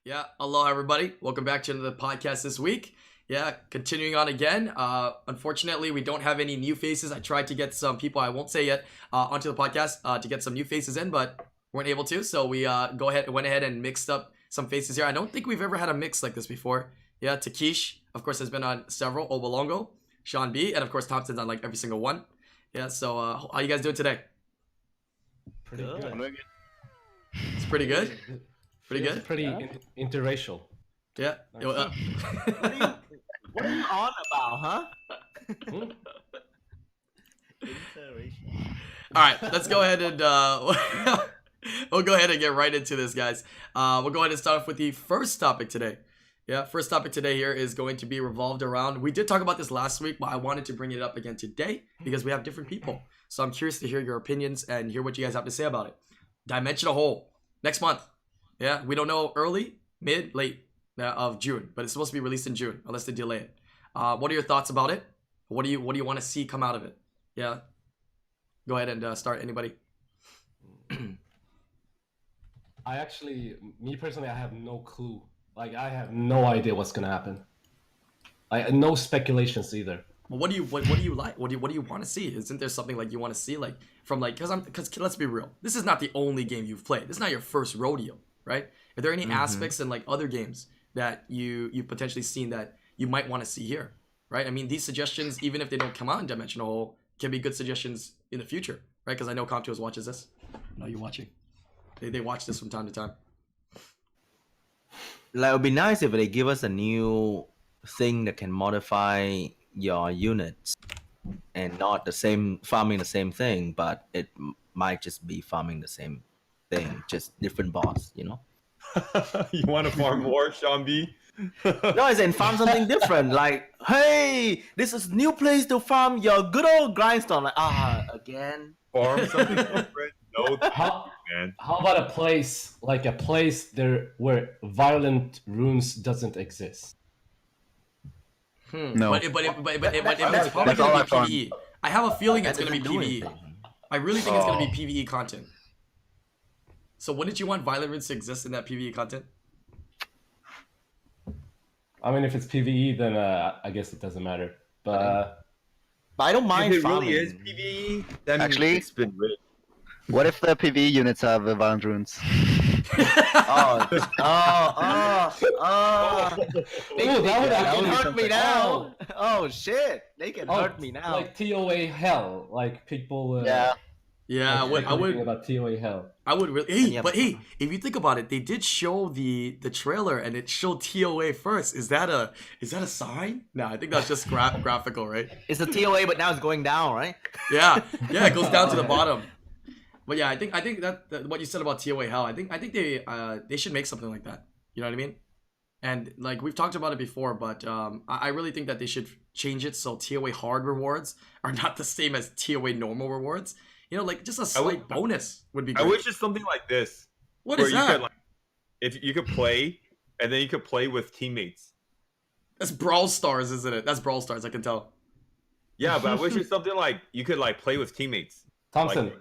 Yeah, aloha everybody. Welcome back to the podcast this week. Yeah, continuing on again. Unfortunately, we don't have any new faces. I tried to get some people, I won't say yet, onto the podcast to get some new faces in, but weren't able to. So we went ahead and mixed up some faces here. I don't think we've ever had a mix like this before. Yeah, Takish, of course, has been on several. Obalongo, Sean B, and of course Thompson's on like every single one. Yeah, so how you guys doing today? Pretty Good. good. It's pretty good. Pretty Feels good. Pretty interracial. Yeah. Nice. What are you on about, huh? Hmm? All right, let's go ahead and we'll go ahead and get right into this, guys. We'll go ahead and start off with the first topic today. Yeah, first topic today here is going to be revolved around. We did talk about this last week, but I wanted to bring it up again today because we have different people. So I'm curious to hear your opinions and hear what you guys have to say about it. Dimensional hole next month. Yeah, we don't know early, mid, late of June, but it's supposed to be released in June unless they delay it. What are your thoughts about it? What do you want to see come out of it? Yeah, go ahead and start. Anybody? Me personally, I have no clue. Like, I have no idea what's gonna happen. No speculations either. Well, what do you like? What do you want to see? Isn't there something like you want to see, like from like because let's be real, this is not the only game you've played. This is not your first rodeo, right? Are there any aspects in like other games that you've potentially seen that you might want to see here, right? I mean, these suggestions, even if they don't come out in Dimensional Hole, can be good suggestions in the future, right? Because I know Comptuos watches this. I know you're watching. They watch this from time to time. Like, it would be nice if they give us a new thing that can modify your units and not the same farming the same thing, but it might just be farming the same thing, just different boss, you know? You want to farm more, Sean B? No, I said farm something different. Like, hey, this is new place to farm your good old grindstone. Like, again. Farm something different? No, How, man. how about a place there where violent runes doesn't exist? No. But it's probably That's going all to I be found. PvE. I have a feeling it's That going to be doesn't do PvE. anything. I really think it's going to be PvE content. So wouldn't you want violent runes to exist in that PvE content? I mean, if it's PvE, then I guess it doesn't matter. But But I don't mind If it farming. really is PvE, then Actually- it's been rigged. What if the PvE units have violent runes? Oh, Ooh, that would They can actually hurt me now. Oh shit, they can hurt me now. Like TOA hell, like people. Yeah. Yeah, I speculating would about TOA hell. I would really. Hey, Yeah, but but- hey, if you think about it, they did show the trailer and it showed TOA first. Is that a sign? No, I think that's just graphical, right? It's a TOA, but now it's going down, right? Yeah, it goes down to the bottom. But yeah, I think that what you said about TOA hell, I think they should make something like that. You know what I mean? And like we've talked about it before, but I really think that they should change it so TOA hard rewards are not the same as TOA normal rewards. You know, like just a slight bonus would be I great. wish it's something like this. What where is you that? could, like, if you could play, and then you could play with teammates. That's Brawl Stars, isn't it? That's Brawl Stars, I can tell. Yeah, but I wish it's something like you could like play with teammates. Thompson, Like,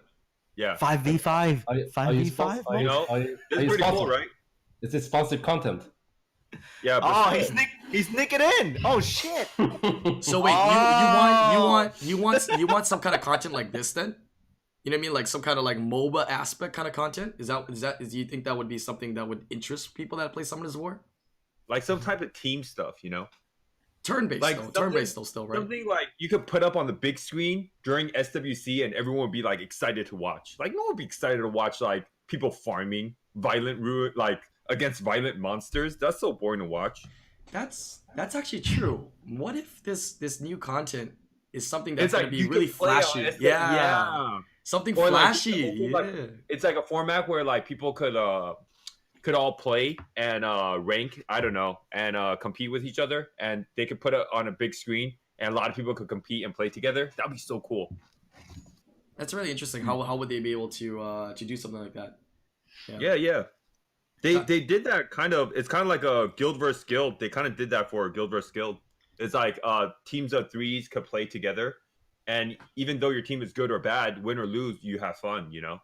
yeah, 5v5. are you 5v5? sponsor- are you know, are you it's pretty cool, sponsored? right? Is it sponsored content? Yeah. But Oh, he's nicking in. Oh shit. So wait, Oh. you want some kind of content like this then? You know what I mean? Like some kind of like MOBA aspect kind of content? Do you think that would be something that would interest people that play Summoners War? like some type of team stuff, you know? Turn-based Like though. something- Turn-based though still, right? Something like you could put up on the big screen during SWC, and everyone would be like excited to watch. Like no one would be excited to watch like people farming violent like against violent monsters. That's so boring to watch. That's actually true. What if this new content is something that's It's gonna like be you really could play on flashy? SWC. Yeah. Something Or, like, flashy. like, yeah. It's like a format where like people could all play and rank, I don't know, and compete with each other, and they could put it on a big screen, and a lot of people could compete and play together. That'd be so cool. That's really interesting. How would they be able to do something like that? Yeah. They did that kind of. It's kind of like a guild versus guild. They kind of did that for guild versus guild. It's like teams of threes could play together, and even though your team is good or bad, win or lose, you have fun. You know.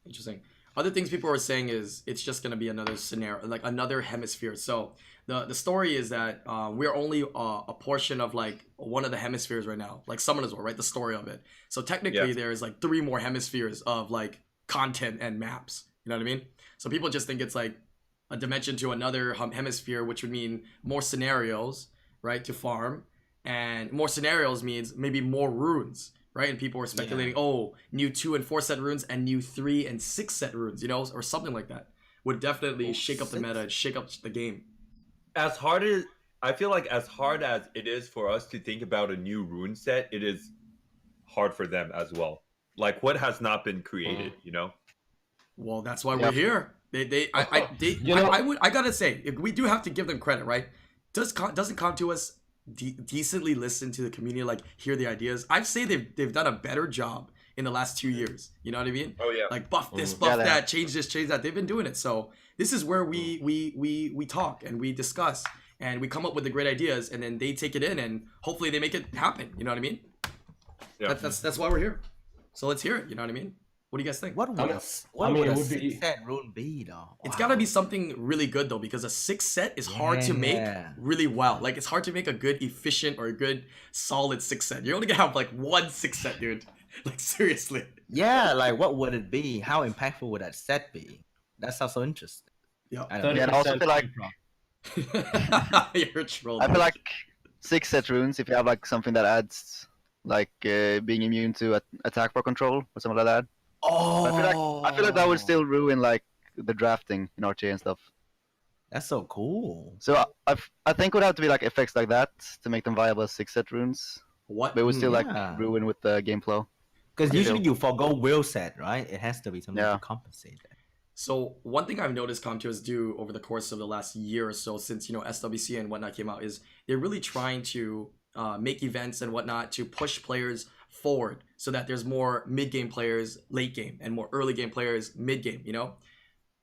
Interesting. other things people are saying is it's just gonna be another scenario, like another hemisphere. So the story is that we're only a portion of like one of the hemispheres right now, like Summoners War, right? The story of it. So technically, there's like 3 more hemispheres of like content and maps. You know what I mean? So people just think it's like a dimension to another hemisphere, which would mean more scenarios, right, to farm, and more scenarios means maybe more runes. Right, and people were speculating, new 2 and 4 set runes and new 3 and 6 set runes, or something like that would definitely shake up the meta, and shake up the game. I feel like as hard as it is for us to think about a new rune set, it is hard for them as well. Like what has not been created, Well, that's why we're here. I gotta say, we do have to give them credit, right? Doesn't Contours decently listen to the community, like hear the ideas? I'd say they've done a better job in the last 2 years. You know what I mean? Oh yeah. Like buff this, buff that, change this, change that. They've been doing it. So this is where we talk and we discuss and we come up with the great ideas, and then they take it in and hopefully they make it happen. You know what I mean? Yeah. That's why we're here. So let's hear it. You know what I mean? What do you guys think? What would a 6-set rune be, though? It's got to be something really good, though, because a 6 set is hard to make really well. Like, it's hard to make a good, efficient, or a good, solid 6 set. You're only going to have, like, 1 6 set, dude. Like, seriously. Yeah, like, what would it be? How impactful would that set be? That sounds so interesting. Yeah. And I also feel like... You're a troll. I feel like 6 set runes, if you have, like, something that adds, like, being immune to attack for control, or something like that. Oh, I feel like that would still ruin like the drafting in RTA and stuff. That's so cool. So I think it would have to be like effects like that to make them viable as 6 set runes. What? But it would still like ruin with the game flow. Because usually you forgo will set, right? It has to be something to compensate that. So one thing I've noticed Contours do over the course of the last year or so, since SWC and whatnot came out, is they're really trying to make events and whatnot to push players forward so that there's more mid-game players late game and more early game players mid-game.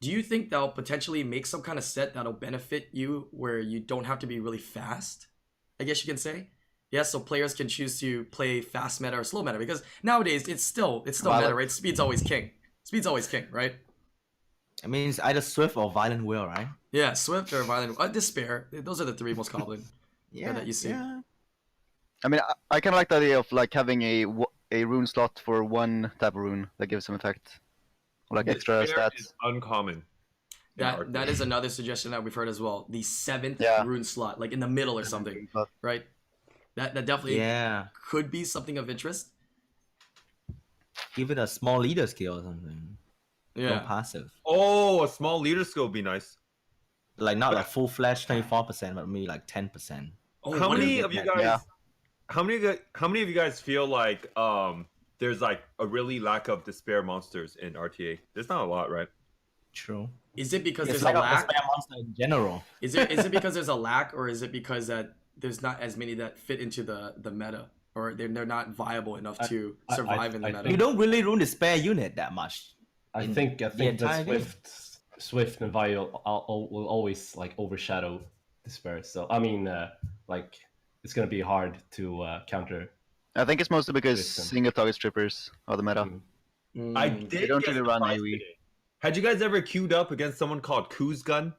Do you think they'll potentially make some kind of set that'll benefit you where you don't have to be really fast, I guess you can say? Yeah, so players can choose to play fast meta or slow meta, because nowadays it's still meta, right? Speed's always king, right? I mean, it's either Swift or Violent Will, right? Yeah, Swift or Violent Despair. Those are the 3 most common that you see. Yeah. I mean, I kind of like the idea of like having a rune slot for one type of rune that gives some effect, or like extra Despair stats. is uncommon. That is another suggestion that we've heard as well. The 7th rune slot, like in the middle or something, right? That definitely could be something of interest. Give it a small leader skill or something. Yeah. No passive. Oh, a small leader skill would be nice. Like not like full flash 24%, but maybe like 10%. Oh, How many of you guys? Yeah. How many of you guys feel like there's like a really lack of despair monsters in RTA? There's not a lot, right? True. Is it because It's there's like a a lack? despair monster in general. Is it because there's a lack, or is it because that there's not as many that fit into the meta, or they're not viable enough to survive in the meta? You don't really rune despair unit that much. I think entire that Swift and Viol will always like overshadow despair. So I mean, like it's gonna be hard to counter. I think it's mostly because System. single target strippers are the meta. I Mm. did. They don't get really run surprised AoE. today. Had you guys ever queued up against someone called Kuz Gun?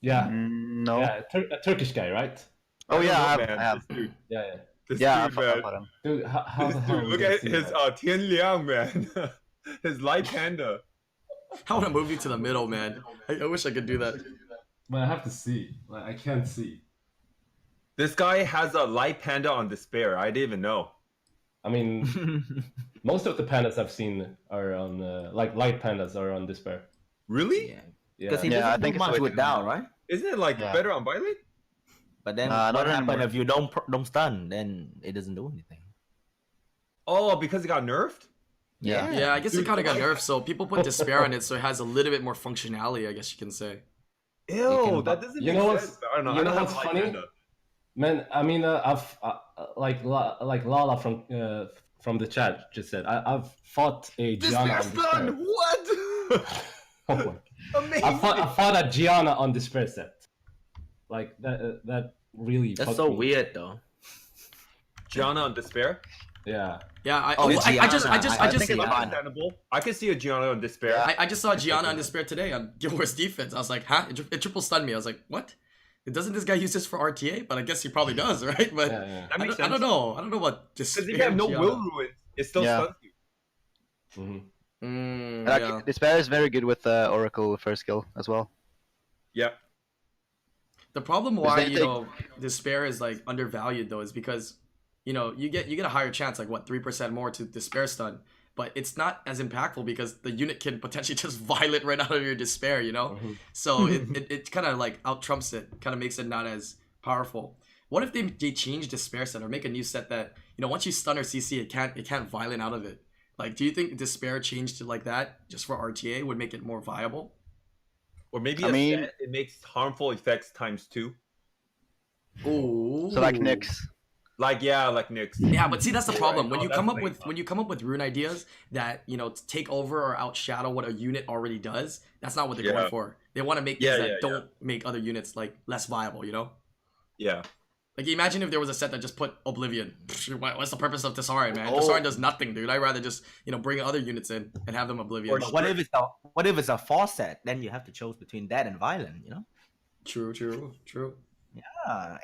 Yeah, No. yeah, a Turkish guy, right? Oh yeah, I Man, have. This dude, Yeah. this Yeah, I dude, man. fought him. Dude, how the This hell? dude, look did I at see his that? Tian Liang, man. His light panda. I want to move you to the middle, man. I wish I could do that. But I have to see. Like I can't see. This guy has a light panda on despair. I didn't even know. I mean, most of the pandas I've seen are on like light pandas are on despair. Really? Yeah. Yeah. Because he Yeah, I doesn't think do it's much way with too down, much. right? Isn't it like Yeah. better on Violet? But then Not what happens anymore. if you don't stun? Then it doesn't do anything. Oh, because it got nerfed? Yeah. Yeah, I guess it kind of got nerfed, so people put despair on it, so it has a little bit more functionality, I guess you can say. Ew, that doesn't You make know sense. I don't know. you I know don't have what's light funny? panda. Man, I mean, I've like Lala from the chat just said I've fought a Gianna on despair. What? Oh my. Amazing. I fought a Gianna on despair set. Like that really. That's fucked so me. weird though. Gianna on despair? Yeah. Yeah, Oh, it's I just Gianna. see. think it's fine. Understandable. I can see a Gianna on Despair. I just saw Gianna on Despair today on Guild Wars defense. I was like, huh? It triple stunned me. I was like, what? Doesn't this guy use this for RTA? But I guess he probably does, right? But Yeah, yeah. That makes I sense. don't know. I don't know what Despair. Because if you have no Gianna. will ruins, it still Yeah. stuns you. Like, Yeah. Despair is very good with Oracle first skill as well. Yeah. The problem Is why that you they- know Despair is like undervalued though is because you know you get a higher chance, like what, 3% more to Despair stun, but it's not as impactful because the unit can potentially just violate right out of your Despair, you know. So it kind of like out trumps it, kind of makes it not as powerful. What if they change Despair set or make a new set that, you know, once you stun or CC it can't violate out of it? Like, do you think Despair changed to like that just for RTA would make it more viable? Or maybe I mean- it makes harmful effects ×2. Ooh. So like Nyx. Like Nyx. Yeah, but see, that's the problem. When no, you that's come up like- with rune ideas that, you know, take over or outshadow what a unit already does, that's not what they're going Yeah. for. They want to make things Yeah, that yeah, don't make other units like less viable, you know? Yeah. Like, imagine if there was a set that just put Oblivion. What's the purpose of Disarm, man? Oh. Disarm does nothing, dude. I'd rather just, you know, bring other units in and have them Oblivion. But what if it's a force set? Then you have to choose between that and violent. You know. True.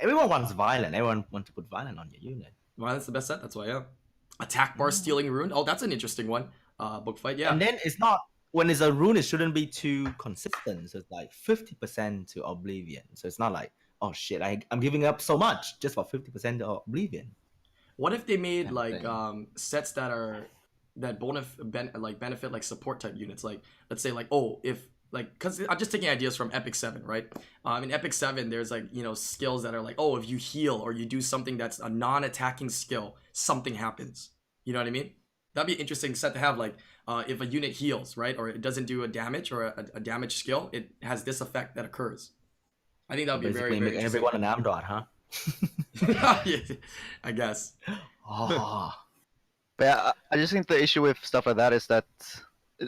Everyone wants violent. Everyone wants to put violent on your unit. Violence the best set, that's why, yeah. Attack bar stealing rune. Oh, that's an interesting one. Book fight, yeah. And then it's not when it's a rune. It shouldn't be too consistent. So it's like 50% to Oblivion. So it's not like, oh shit, I'm giving up so much just for 50% to Oblivion. What if they made Kind of like thing. sets that benefit like support type units? Like, let's say like, because I'm just taking ideas from Epic 7, right? In Epic 7, there's like, you know, skills that are like, oh, if you heal or you do something that's a non-attacking skill, something happens. You know what I mean? That'd be an interesting set to have. Like, if a unit heals, right, or it doesn't do a damage or a damage skill, it has this effect that occurs. I think that would be Basically, very make interesting. everyone an Amdot, huh? Yeah, I guess. Oh. But yeah, I just think the issue with stuff like that is that,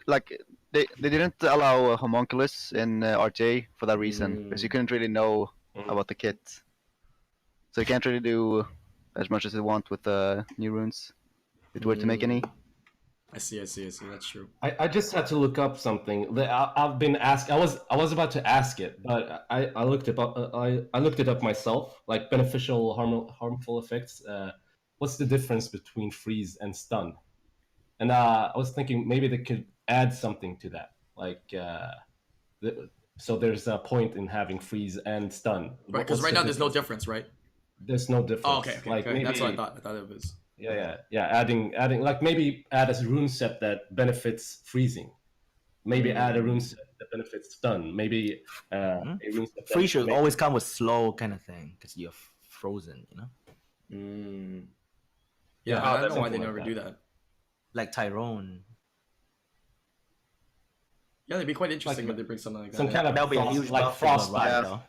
like, they didn't allow Homunculus in RTA for that reason, because you couldn't really know about the kit. So you can't really do as much as you want with the new runes, if you were to make any. I see. That's true. I just had to look up something that I've been asked. I was about to ask it, but I looked it up. I looked it up myself. Like beneficial, harmful effects. What's the difference between freeze and stun? And I was thinking maybe they could add something to that. Like, so there's a point in having freeze and stun. Right, because What's right the now there's no difference? difference, right? There's no difference. Oh, okay. Like maybe, That's what I thought. I thought it was. Yeah. Adding like maybe add a rune set that benefits freezing. Maybe add a rune set that benefits stun. Maybe a rune set. Free should always come with slow kind of thing because you're frozen, you know? Yeah, Yeah, I don't know why something they like never that. do that. Like Tyrone. Yeah, it'd be quite interesting Like when they bring something like that. Some kind of That'll be a huge like buff for the frostbite. ride, though.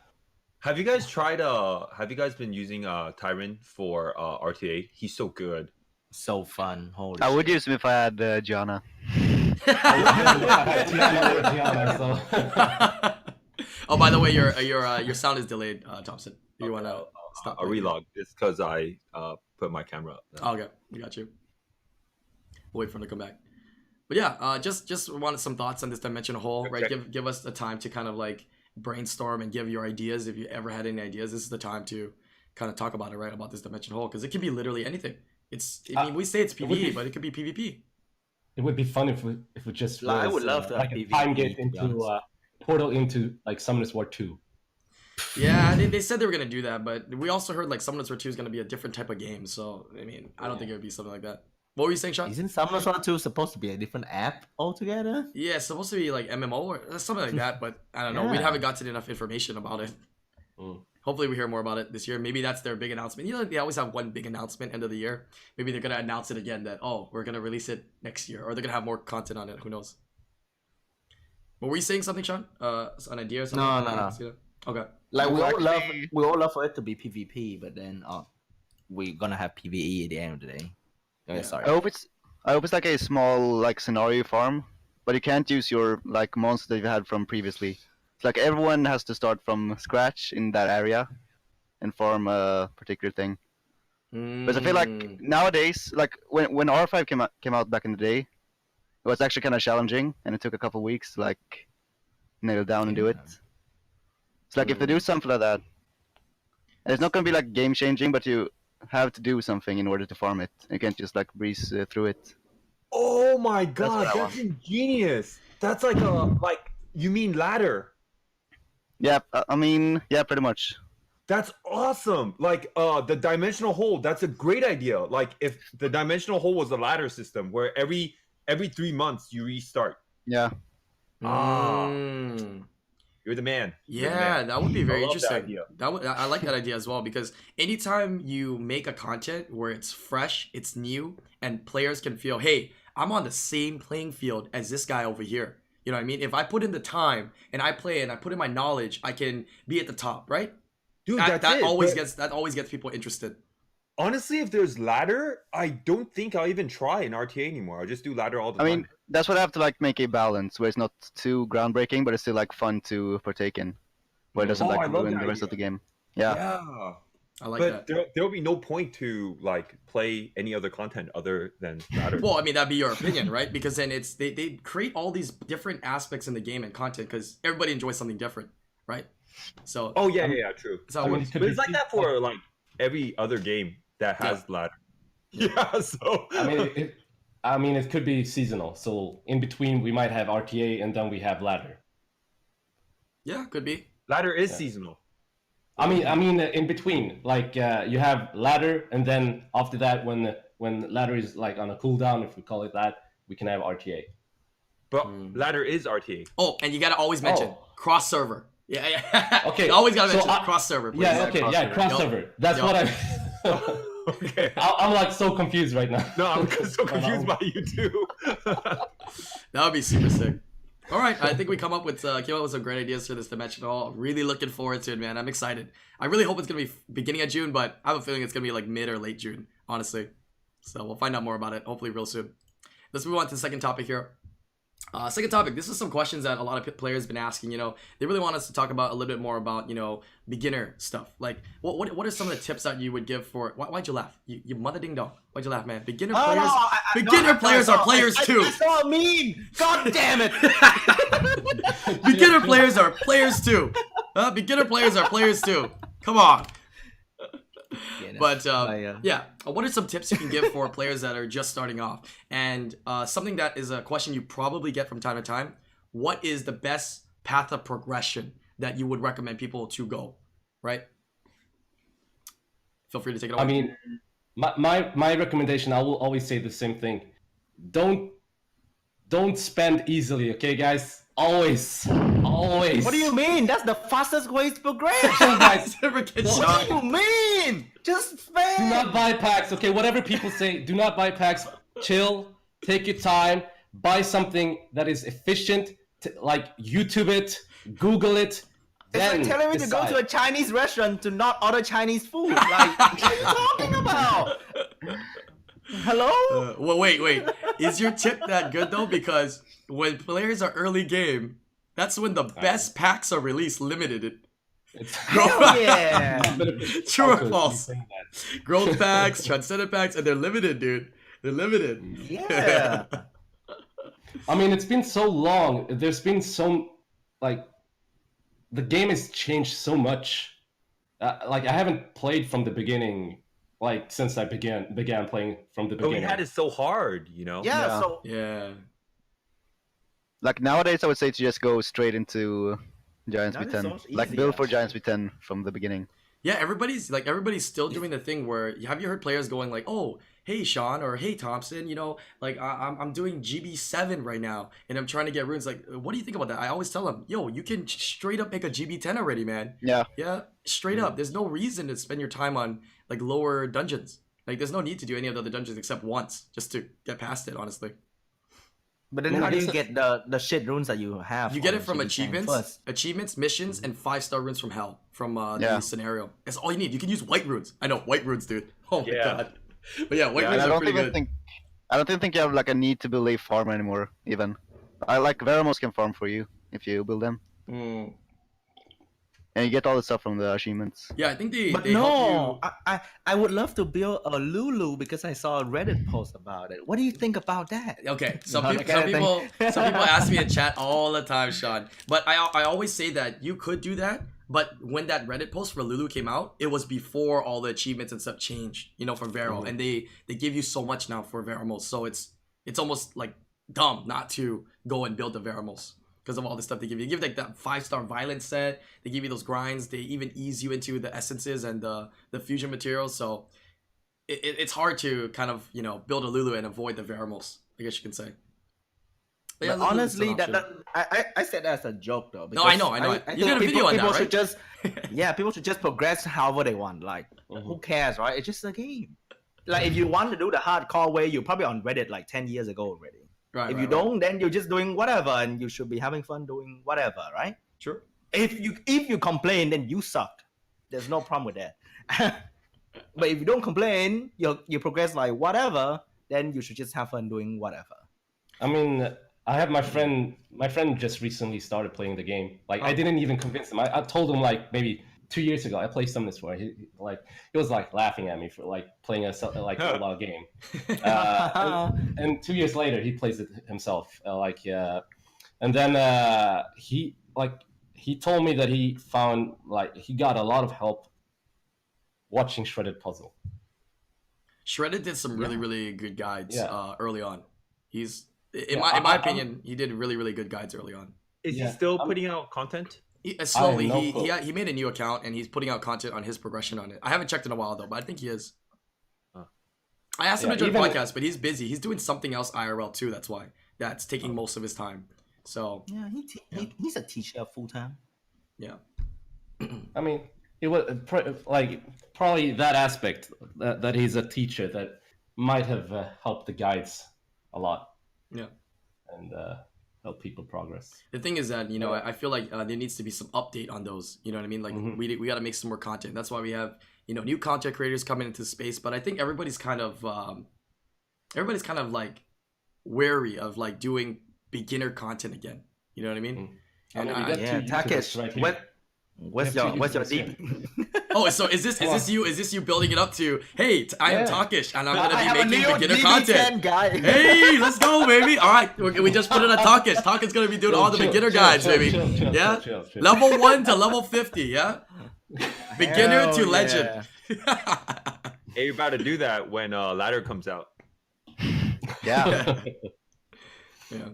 Have you guys tried? Have you guys been using Tyron for RTA? He's so good. So fun. Holy I would shit. use him if I had Gianna. Oh, by the way, your sound is delayed, Thompson. You wanna stop? A relog. It's because I put my camera up. Oh, okay, we got you. We'll wait for him to come back. But yeah, just wanted some thoughts on this dimensional hole, right? Okay. Give us the time to kind of like brainstorm and give your ideas. If you ever had any ideas, this is the time to kind of talk about it, right? About this dimensional hole, because it can be literally anything. I mean, we say it's it would PvE, be- but it could be PvP. It would be fun if we just Like, I was, would love to have like a PvP, time to gate be into honest. portal into like Summoners War 2. Yeah, they said they were gonna do that, but we also heard like Summoners War 2 is gonna be a different type of game. So I mean, I don't think it would be something like that. What were you saying, Sean? Isn't Summoners War 2 supposed to be a different app altogether? Yeah, it's supposed to be like MMO or something like that, but I don't know. We Yeah. haven't gotten enough information about it. Hopefully, we hear more about it this year. Maybe that's their big announcement. You know, they always have one big announcement end of the year. Maybe they're gonna announce it again that we're gonna release it next year, or they're gonna have more content on it. Who knows? But were you saying something, Sean? An idea or something? No. Okay. Like we all Actually- love for it to be PvP, but then we're gonna have PvE at the end of the day. Okay, Yeah. sorry. I hope it's like a small like scenario farm, but you can't use your like monster that you had from previously. It's like everyone has to start from scratch in that area and farm a particular thing. Because I feel like nowadays, like when R5 came out back in the day, it was actually kind of challenging, and it took a couple weeks to like nail it down and do it. It's like if they do something like that, and it's not gonna be like game changing, but you have to do something in order to farm it. You can't just like breeze through it. Oh my god, what I that's ingenious. That's like you mean ladder. Yeah, I mean, yeah, pretty much. That's awesome. Like the dimensional hole, that's a great idea. Like if the dimensional hole was a ladder system where every 3 months you restart. Yeah. Ah. You're the man. You're the Yeah, man. that would be very I love that interesting. idea. I like that idea as well, because anytime you make a content where it's fresh, it's new, and players can feel, hey, I'm on the same playing field as this guy over here. You know what I mean? If I put in the time and I play and I put in my knowledge, I can be at the top, right? Dude, That always gets people interested. Honestly, if there's ladder, I don't think I'll even try an RTA anymore. I'll just do ladder all the I time. mean, that's what I have to like make a balance where it's not too groundbreaking, but it's still like fun to partake in, where it doesn't Oh, I like love ruin that the rest of idea. the game. Yeah. Yeah. I like But that. there'll be no point to like play any other content other than ladder. Well, I mean, that'd be your opinion, right? Because then they create all these different aspects in the game and content because everybody enjoys something different, right? So Oh yeah, true. that's how it I mean, works. it could But be it's like that for like every other game that has ladder. Yeah, so I mean, it could be seasonal. So in between, we might have RTA, and then we have ladder. Yeah, could be. ladder is seasonal. I mean, in between, like you have ladder, and then after that, when ladder is like on a cooldown, if we call it that, we can have RTA. But ladder is RTA. Oh, and you gotta always mention cross server. Yeah. Okay, You always gotta so mention cross server. Please. Yeah, okay, yeah, crossover. That's what I. Okay. I'm like so confused right now. No, I'm so confused by you too. That would be super sick. All right, I think we came up with some great ideas for this dimensional. Really looking forward to it, man. I'm excited. I really hope it's gonna be beginning of June, but I have a feeling it's gonna be like mid or late June, honestly. So we'll find out more about it hopefully real soon. Let's move on to the second topic here. Second topic. This is some questions that a lot of players have been asking. You know, they really want us to talk about a little bit more about beginner stuff. Like, what are some of the tips that you would give for? Why'd you laugh? You mother ding dong. Why'd you laugh, man? Beginner players are players too. I saw a meme. God damn it. Beginner players are players too. Beginner players are players too. Come on. But yeah, what are some tips you can give for players that are just starting off? And something that is a question you probably get from time to time: what is the best path of progression that you would recommend people to go? Right? Feel free to take it away. I mean, my recommendation, I will always say the same thing. Don't spend easily, okay, guys? Always. What do you mean? That's the fastest way to progress. Guys, Never get What shot. do you mean? Just do spam. not buy packs, okay? Whatever people say, do not buy packs. Chill, take your time, buy something that is efficient, like YouTube it, Google it. It's like telling me to go to a Chinese restaurant to not order Chinese food. Like, what are you talking about? Hello? Well, wait. Is your tip that good though? Because when players are early game, that's when the best packs are released limited. Hell yeah. True or false? Growth packs, transcendent packs, and they're limited, dude. They're limited. Yeah. I mean, it's been so long. There's been so, like, the game has changed so much. Like, I haven't played from the beginning, like, since I began playing from the But we beginning. had it so hard, you know. Yeah, Yeah. so Yeah. Like nowadays, I would say to just go straight into Giants That is V10. so much Like easier, build for actually. Giants V10 from the beginning. Yeah, everybody's still doing the thing where have you heard players going like, "Oh, hey Sean," or "Hey Thompson, like I'm doing GB7 right now and I'm trying to get runes." Like, what do you think about that? I always tell them, "Yo, you can straight up make a GB10 already, man." Yeah. Yeah, straight up. There's no reason to spend your time on like lower dungeons. Like, there's no need to do any of the other dungeons except once just to get past it. Honestly, but then how do you get the shit runes that you have? you get on it from GB10 first? achievements, missions, and 5-star runes from hell from the Yeah. scenario. That's all you need. You can use white runes. I know white runes, dude. Oh my Yeah. god. But yeah, white Yeah, runes And I are don't pretty even good. think I don't even think you have like a need to build a farm anymore. Even I like Veramos can farm for you if you build them. and you get all the stuff from the achievements. Yeah, I think But they help no, you. I would love to build a Lulu because I saw a Reddit post about it. What do you think about that? Okay, some Not people, that kind of thing. some people ask me in chat all the time, Sean. But I always say that you could do that. But when that Reddit post for Lulu came out, it was before all the achievements and stuff changed, you know, for Vero, and they give you so much now for Veramos, so it's almost like dumb not to go and build the Veramos because of all the stuff they give you. They give like that 5-star violence set. They give you those grinds. They even ease you into the essences and the fusion materials. So it's hard to kind of, you know, build a Lulu and avoid the Veramos, I guess you can say. But But Lulu's an honestly, option. I said that as a joke though. No, I know. I You did a think video on people that, should right? just people should just progress however they want. Like, who cares, right? It's just a game. Like, if you want to do the hardcore way, you're probably on Reddit like 10 years ago already. Right. If you don't, then you're just doing whatever, and you should be having fun doing whatever, right? Sure. If you complain, then you suck. There's no problem with that. But if you don't complain, you progress like whatever, then you should just have fun doing whatever. I mean, I have my friend. My friend just recently started playing the game. Like, I didn't even convince him. I told him like maybe 2 years ago. I played Summoners for. He was like laughing at me for like playing a mobile game. And 2 years later, he plays it himself. And then he told me that he found he got a lot of help watching Shredded Puzzle. Shredded did some really, really good guides early on. He's in Yeah, my opinion, he did really, really good guides early on. Is he still putting out content? Slowly, I have no clue. he made a new account and he's putting out content on his progression on it. I haven't checked in a while though, but I think he is. I asked him to join the podcast, but he's busy. He's doing something else IRL too. That's why that's taking most of his time. So Yeah, he's a teacher full time. yeah, I mean, it was probably that aspect that he's a teacher that might have helped the guides a lot. yeah. And help people progress. The thing is that, you know, I feel like there needs to be some update on those. You know what I mean? Like we got to make some more content. That's why we have, you know, new content creators coming into space. But I think everybody's kind of like wary of like doing beginner content again. You know what I mean? And Takesh, right what's your deep? Oh, so is this you building it up to? Hey, I am Takesh, and I'm gonna be making beginner DB10 content. guy. Hey, let's go, baby! All right, we just put in a Takesh. Takesh's gonna be doing all the beginner guides, baby. Yeah, chill. level 1 to level 50. Yeah, beginner Hell to legend. Hey, you're about to do that when Ladder comes out. Yeah. Yeah.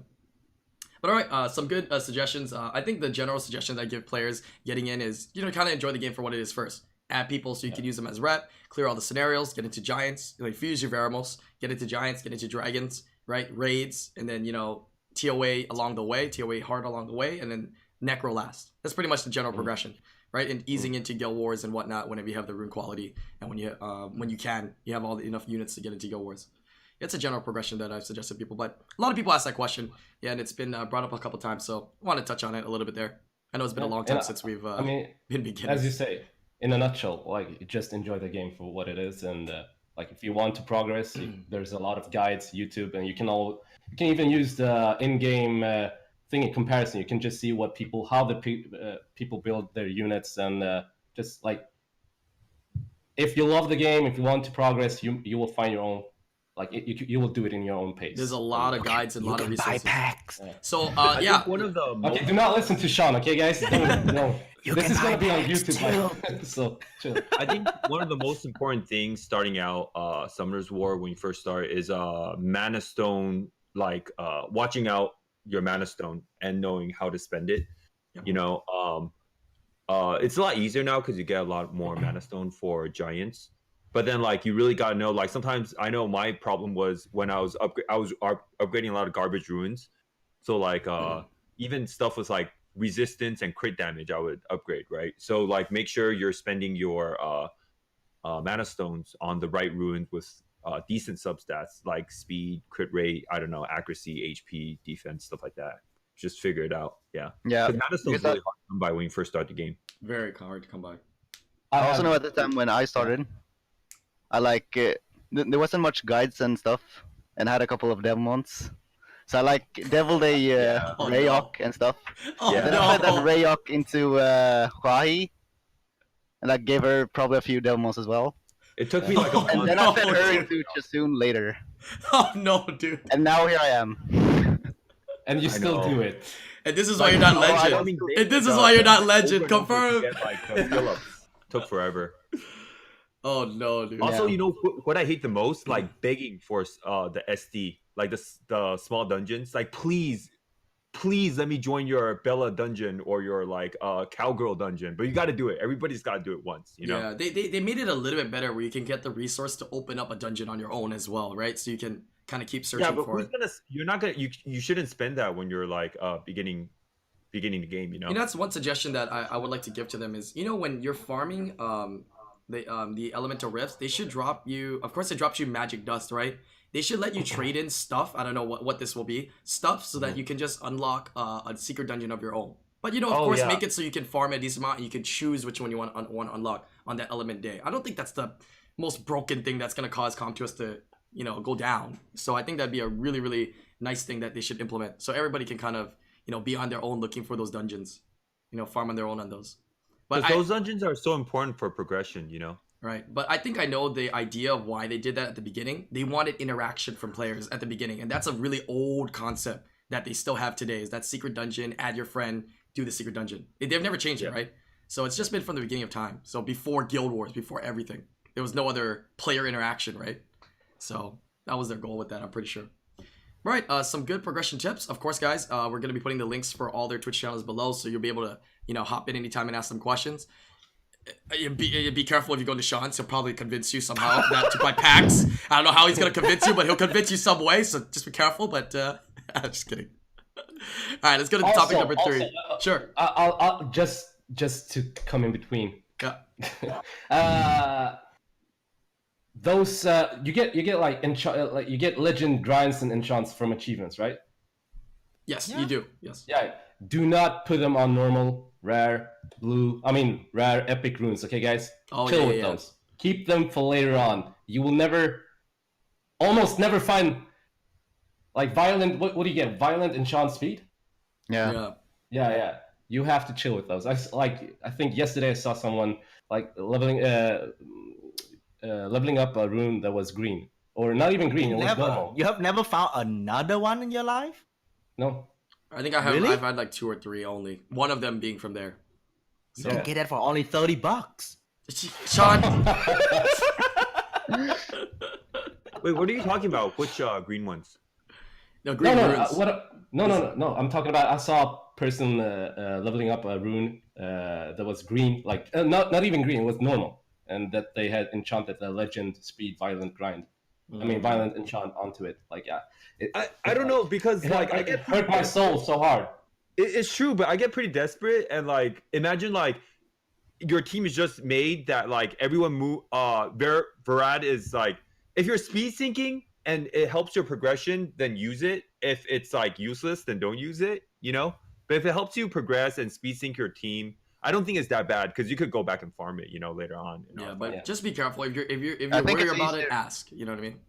But all right, some good suggestions. I think the general suggestions I give players getting in is, you know, kind of enjoy the game for what it is first. Add people so you can use them as rep, clear all the scenarios, get into giants, you know, fuse your Veramos, get into giants, get into dragons, right? Raids, and then, you know, TOA along the way, TOA hard along the way, and then Necro last. That's pretty much the general progression, right? And easing into guild wars and whatnot whenever you have the rune quality, and when you have all enough units to get into guild wars. It's a general progression that I've suggested people, but a lot of people ask that question, and it's been brought up a couple times, so I want to touch on it a little bit there. I know it's been a long time since we've been beginners. As you say, in a nutshell, like, just enjoy the game for what it is, and like, if you want to progress, there's a lot of guides, YouTube, and you can even use the in-game thing in comparison. You can just see what how the people build their units, and just like, if you love the game, if you want to progress, you will find your own. Like, you will do it in your own pace. There's a lot of guides and a lot of resources. Buy packs. So I think one of the Okay, do not listen to Sean, okay, guys? No. This is going to be on YouTube. So, chill. I think one of the most important things starting out Summoner's War when you first start is Mana Stone, like watching out your Mana Stone and knowing how to spend it. Yep. You know, it's a lot easier now because you get a lot more Mana Stone for giants. But then, like, you really gotta know. Like, sometimes I know my problem was when I was upgrading a lot of garbage runes. So like, even stuff with like resistance and crit damage, I would upgrade, right? So like, make sure you're spending your mana stones on the right runes with decent substats like speed, crit rate, I don't know, accuracy, HP, defense, stuff like that. Just figure it out. Yeah. Yeah. Because mana stones really hard to come by when you first start the game. Very hard to come by. I also know at the time when I started, I there wasn't much guides and stuff, and I had a couple of Devmons. So I like deviled a Oh, Rayok and stuff. Oh Yeah. Then I put that no. Rayok into Huahi, and I gave her probably a few Delmos as well. It took me like a Oh, month. And then I fed no, her dude. into Chasoon later. Oh no, dude. And now here I am. And you I still know. do it. And this is why you're not no, I legend. don't mean, do And this is uh, why you're not over legend. and over to Confirm. get, like, the skill ups. Took forever. Oh no, dude. Also, Yeah. you know what I hate the most? Like begging for the SD, like the small dungeons. Like, please let me join your Bella dungeon or your like cowgirl dungeon. But you got to do it. Everybody's got to do it once. You know. Yeah, they made it a little bit better where you can get the resource to open up a dungeon on your own as well, right? So you can kind of keep searching Yeah, but for who's it. gonna? You're not gonna. You shouldn't spend that when you're like beginning the game. You know. You know, that's one suggestion that I would like to give to them is, you know, when you're farming the elemental rifts, they should drop you, of course it drops you magic dust, right? They should let you trade in stuff. I don't know what this will be. Stuff so that you can just unlock a secret dungeon of your own. But you know, of Oh, course, yeah. make it so you can farm a decent amount and you can choose which one you want to unlock on that element day. I don't think that's the most broken thing that's gonna cause ComTours to, you know, go down. So I think that'd be a really, really nice thing that they should implement. So everybody can kind of, you know, be on their own looking for those dungeons. You know, farm on their own on those. But Because those dungeons are so important for progression. You know. right. But I think I know the idea of why they did that at the beginning. They wanted interaction from players at the beginning. And that's a really old concept that they still have today is that secret dungeon, add your friend, do the secret dungeon. They've never changed it, right? So it's just been from the beginning of time. So before Guild Wars, before everything, there was no other player interaction, right? So that was their goal with that, I'm pretty sure. Right, some good progression tips. Of course, guys, we're going to be putting the links for all their Twitch channels below, so you'll be able to, you know, hop in anytime and ask them questions. Be careful if you go to Sean's. He'll probably convince you somehow that to buy packs. I don't know how he's going to convince you, but he'll convince you some way, so just be careful. But I'm just kidding. All right, let's go to topic number 3. Sure. I'll just to come in between. Yeah. Those you get like you get legend grinds and enchants from achievements, right? Yes, you do. Yes. Yeah. Do not put them on normal, rare, rare epic runes. Okay, guys. Oh, Chill yeah, with yeah. those. Keep them for later on. You will almost never find like violent. What do you get? Violent enchant speed. Yeah. Yeah. You have to chill with those. I think yesterday I saw someone like leveling up a rune that was green, or not even green. It was normal. You have never found another one in your life? No. I think I have. Really? I've had like 2 or 3 only. One of them being from there. You can get that for only $30. Sean. Wait, what are you talking about? Which green ones? No, green runes. No. I'm talking about. I saw a person leveling up a rune that was green, like not even green. It was normal, and that they had enchanted the legend speed violent grind. Violent enchant onto it. Like I don't know because like I get hurt my soul so hard. It's true, but I get pretty desperate and like imagine like your team is just made that like everyone move. Verad is like if you're speed syncing and it helps your progression, then use it. If it's like useless, then don't use it. You know. But if it helps you progress and speed sync your team, I don't think it's that bad because you could go back and farm it, you know, later on. You know? Yeah, but Yeah. just be careful. If you're I think worried it's about it, easier. ask. You know what I mean?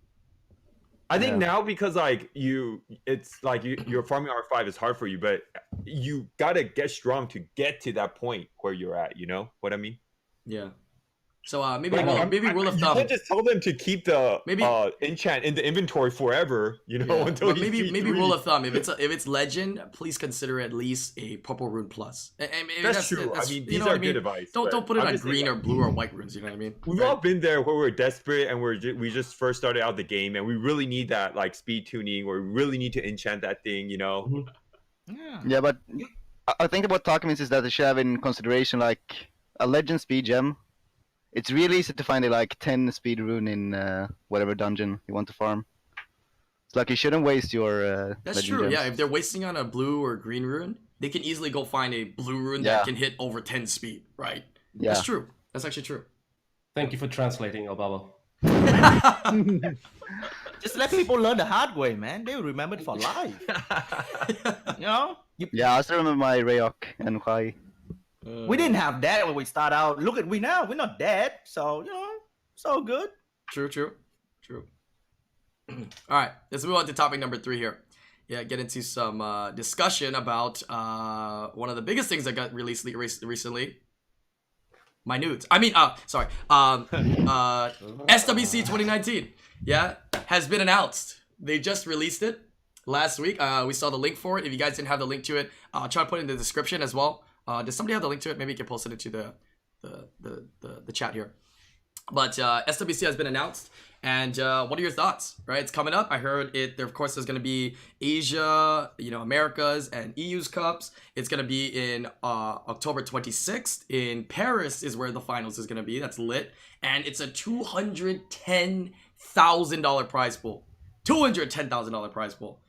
I think Yeah. now because like it's like you're farming R5 is hard for you, but you gotta get strong to get to that point where you're at. You know what I mean? Yeah. So maybe But rule of You thumb. can't just tell them to keep the Maybe- enchant in the inventory forever. You know, Yeah, until but you maybe see 3. rule of thumb. If it's legend, please consider at least a purple rune plus. That's true. I mean, you these know what are good advice. Don't but put it I'm on just saying, green or like, blue or white runes. You know what I mean? We've all been there where we're desperate and we just first started out the game and we really need that like speed tuning or we really need to enchant that thing. You know. Yeah. Yeah, but I think about documents is that they should have in consideration like a legend speed gem. It's really easy to find a like 10 speed rune in whatever dungeon you want to farm. It's like you shouldn't waste your That's legend true. gems. Yeah, if they're wasting on a blue or green rune, they can easily go find a blue rune that Yeah. can hit over 10 speed. Right? Yeah. That's true. That's actually true. Thank you for translating, Obama. Just let people learn the hard way, man. They will remember it for life. You know? Yeah, I still remember my Rayok and Huai. We didn't have that when we start out. Look at we now. We're not dead. So, you know, it's all good. True. All right, let's move on to topic number 3 here. get into some discussion about one of the biggest things that got released recently. My nudes. I mean, sorry. SWC 2019, has been announced. They just released it last week. We saw the link for it. If you guys didn't have the link to it, I'll try to put it in the description as well. Does somebody have the link to it? Maybe you can post it into the chat here. But SWC has been announced, and what are your thoughts? Right, it's coming up. I heard it. There, of course, there's going to be Asia, Americas, and EU's cups. It's going to be in October 26th in Paris. Is where the finals is going to be. That's lit, and it's a $210,000 prize pool. $210,000 prize pool.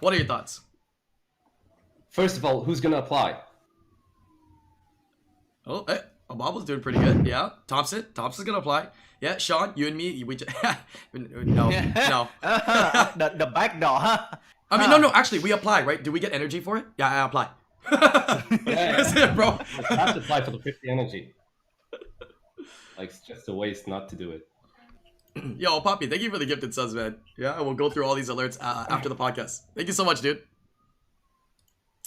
What are your thoughts? First of all, who's gonna apply? Oh, hey. Bob doing pretty good. Yeah, Thompson's gonna apply. Yeah, Sean, you and me, we just no. The back door, huh? I mean, no. Actually, we apply, right? Do we get energy for it? Yeah, I apply. That's it, bro. You have to apply for the 50 energy. Like, it's just a waste not to do it. Yo, Poppy, thank you for the gifted subs, man. Yeah, we'll go through all these alerts after the podcast. Thank you so much, dude.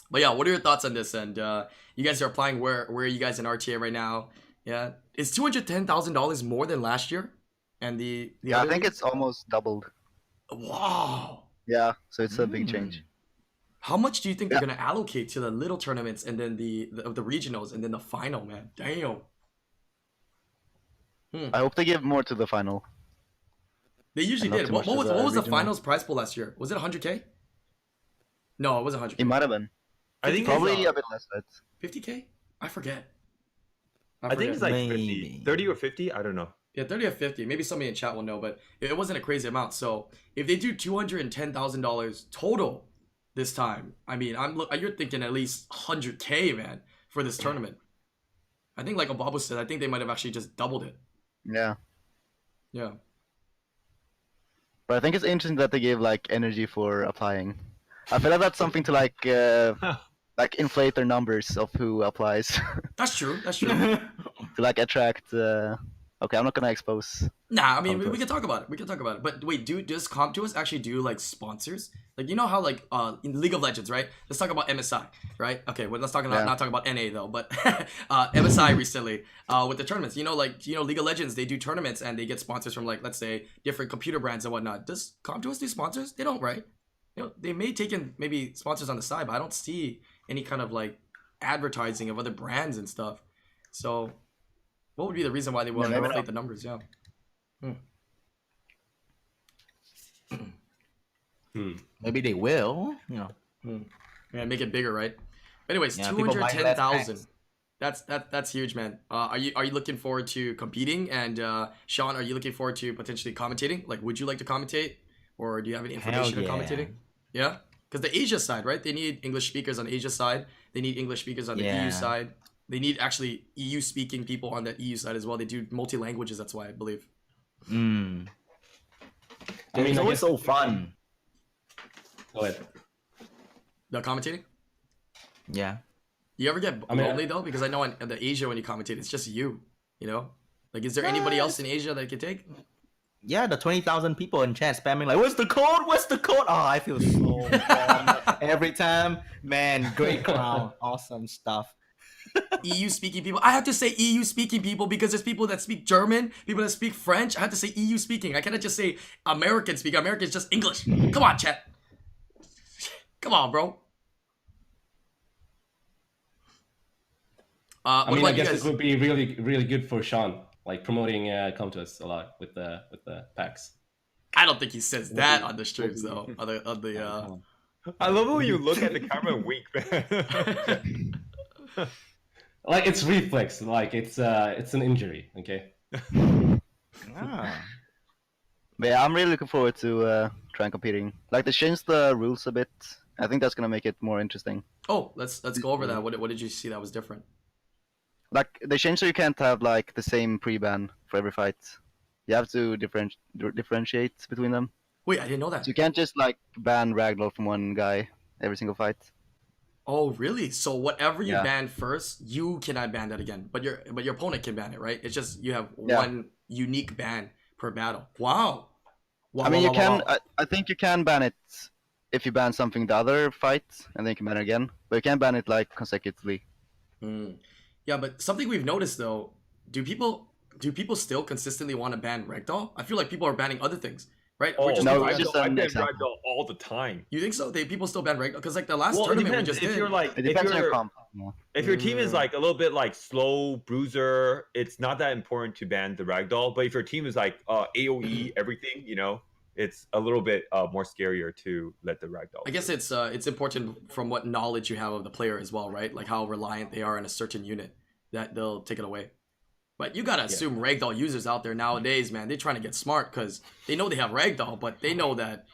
But yeah, what are your thoughts on this? And you guys are applying. Where are you guys in RTA right now? Yeah, is $210,000 more than last year? And the I think it's almost doubled. Wow. Yeah, so it's a big change. How much do you think they're gonna allocate to the little tournaments and then the regionals and then the final, man? Damn. I hope they give more to the final. They usually did. What was the finals prize pool last year? Was it 100K? No, it wasn't 100K. It might have been. I think Probably it's, a bit less. 50K? I forget. I think it's like Maybe. 50, 30 or 50. I don't know. Yeah, 30 or 50. Maybe somebody in chat will know, but it wasn't a crazy amount. So if they do $210,000 total this time, I mean, you're thinking at least 100K, man, for this tournament. I think, like Obabu said, I think they might have actually just doubled it. Yeah. Yeah. But I think it's interesting that they gave like energy for applying. I feel like that's something to like inflate their numbers of who applies. That's true. That's true. To like attract. Okay, I'm not gonna expose. Nah, I mean, we can talk about it. We can talk about it. But wait, does CompToUs actually do like sponsors? Like, you know how like in League of Legends, right? Let's talk about MSI, right? Okay, well, let's not talk about NA though, but MSI recently with the tournaments. League of Legends, they do tournaments and they get sponsors from like, let's say, different computer brands and whatnot. Does CompToUs do sponsors? They don't, right? They may take in maybe sponsors on the side, but I don't see any kind of like advertising of other brands and stuff. So what would be the reason why they want to inflate the numbers? Yeah. Maybe they will. Yeah, make it bigger, right? Anyways, Yeah, people buy 210,000. less That's huge, man. Are you looking forward to competing? And Sean, are you looking forward to potentially commentating? Like, would you like to commentate, or do you have any information on commentating? Yeah, because the Asia side, right? They need English speakers on the Asia side. They need English speakers on the EU side. They need actually EU speaking people on the EU side as well. They do multi languages. That's why I believe. I mean, it's always so fun. Go ahead. The commentating. Yeah. You ever get lonely though? Because I know in the Asia when you commentate, it's just you. Like, is there anybody else in Asia that could take? Yeah, the 20,000 people in chat spamming like, "Where's the code? Where's the code?" Oh, I feel so bad every time. Man, great crown, awesome stuff. EU speaking people. I have to say EU speaking people because there's people that speak German, people that speak French. I have to say EU speaking. I cannot just say American speak. American is just English. Come on, chat. Come on, bro. I guess it would be really, really good for Sean, like promoting CompToUs a lot with the packs. I don't think he says that on the streams though. I love when you look at the camera and wink, man. Like, it's reflex. Like, it's an injury. Okay. But yeah, I'm really looking forward to trying competing. Like, they changed the rules a bit. I think that's gonna make it more interesting. Oh, let's go over that. What did you see that was different? Like, they changed so you can't have like the same pre-ban for every fight. You have to differentiate between them. Wait, I didn't know that. So you can't just like ban Ragdoll from one guy every single fight. Oh, really? So whatever you ban first, you cannot ban that again. But your opponent can ban it, right? It's just you have one unique ban per battle. Wow. I mean, you can. I think you can ban it if you ban something the other fight, and then you can ban it again. But you can't ban it like consecutively. Yeah, but something we've noticed though, do people still consistently want to ban ragdoll? I feel like people are banning other things, right? Oh, No, I it's just I an ban example. ragdoll all the time. You think so? People still ban ragdoll because like the last Well, it tournament we depends. just If did. you're like, It if depends on your you're, comp. Yeah. if your team is like a little bit like slow bruiser, it's not that important to ban the ragdoll. But if your team is like AOE everything, you know, it's a little bit more scarier to let the ragdoll. I guess it's important from what knowledge you have of the player as well, right? Like how reliant they are on a certain unit that they'll take it away. But you gotta assume ragdoll users out there nowadays, man, they're trying to get smart because they know they have ragdoll, but they know that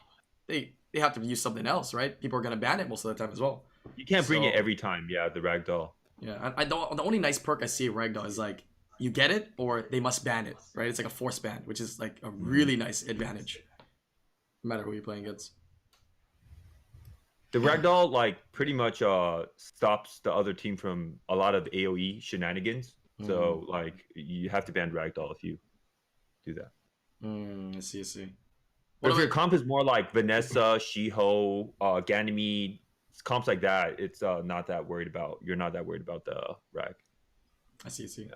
they have to use something else, right? People are gonna ban it most of the time as well. You can't bring it So- every time. Yeah, the ragdoll. Yeah, I don't. The only nice perk I see of ragdoll is like you get it or they must ban it, right? It's like a force ban, which is like a really nice advantage, no matter who you're playing against. The ragdoll like pretty much stops the other team from a lot of AOE shenanigans. So like you have to ban ragdoll if you do that. I see. But if What your about- comp is more like Vanessa, Shiho, Ganymede, comps like that, it's not that worried about. You're not that worried about the rag. I see.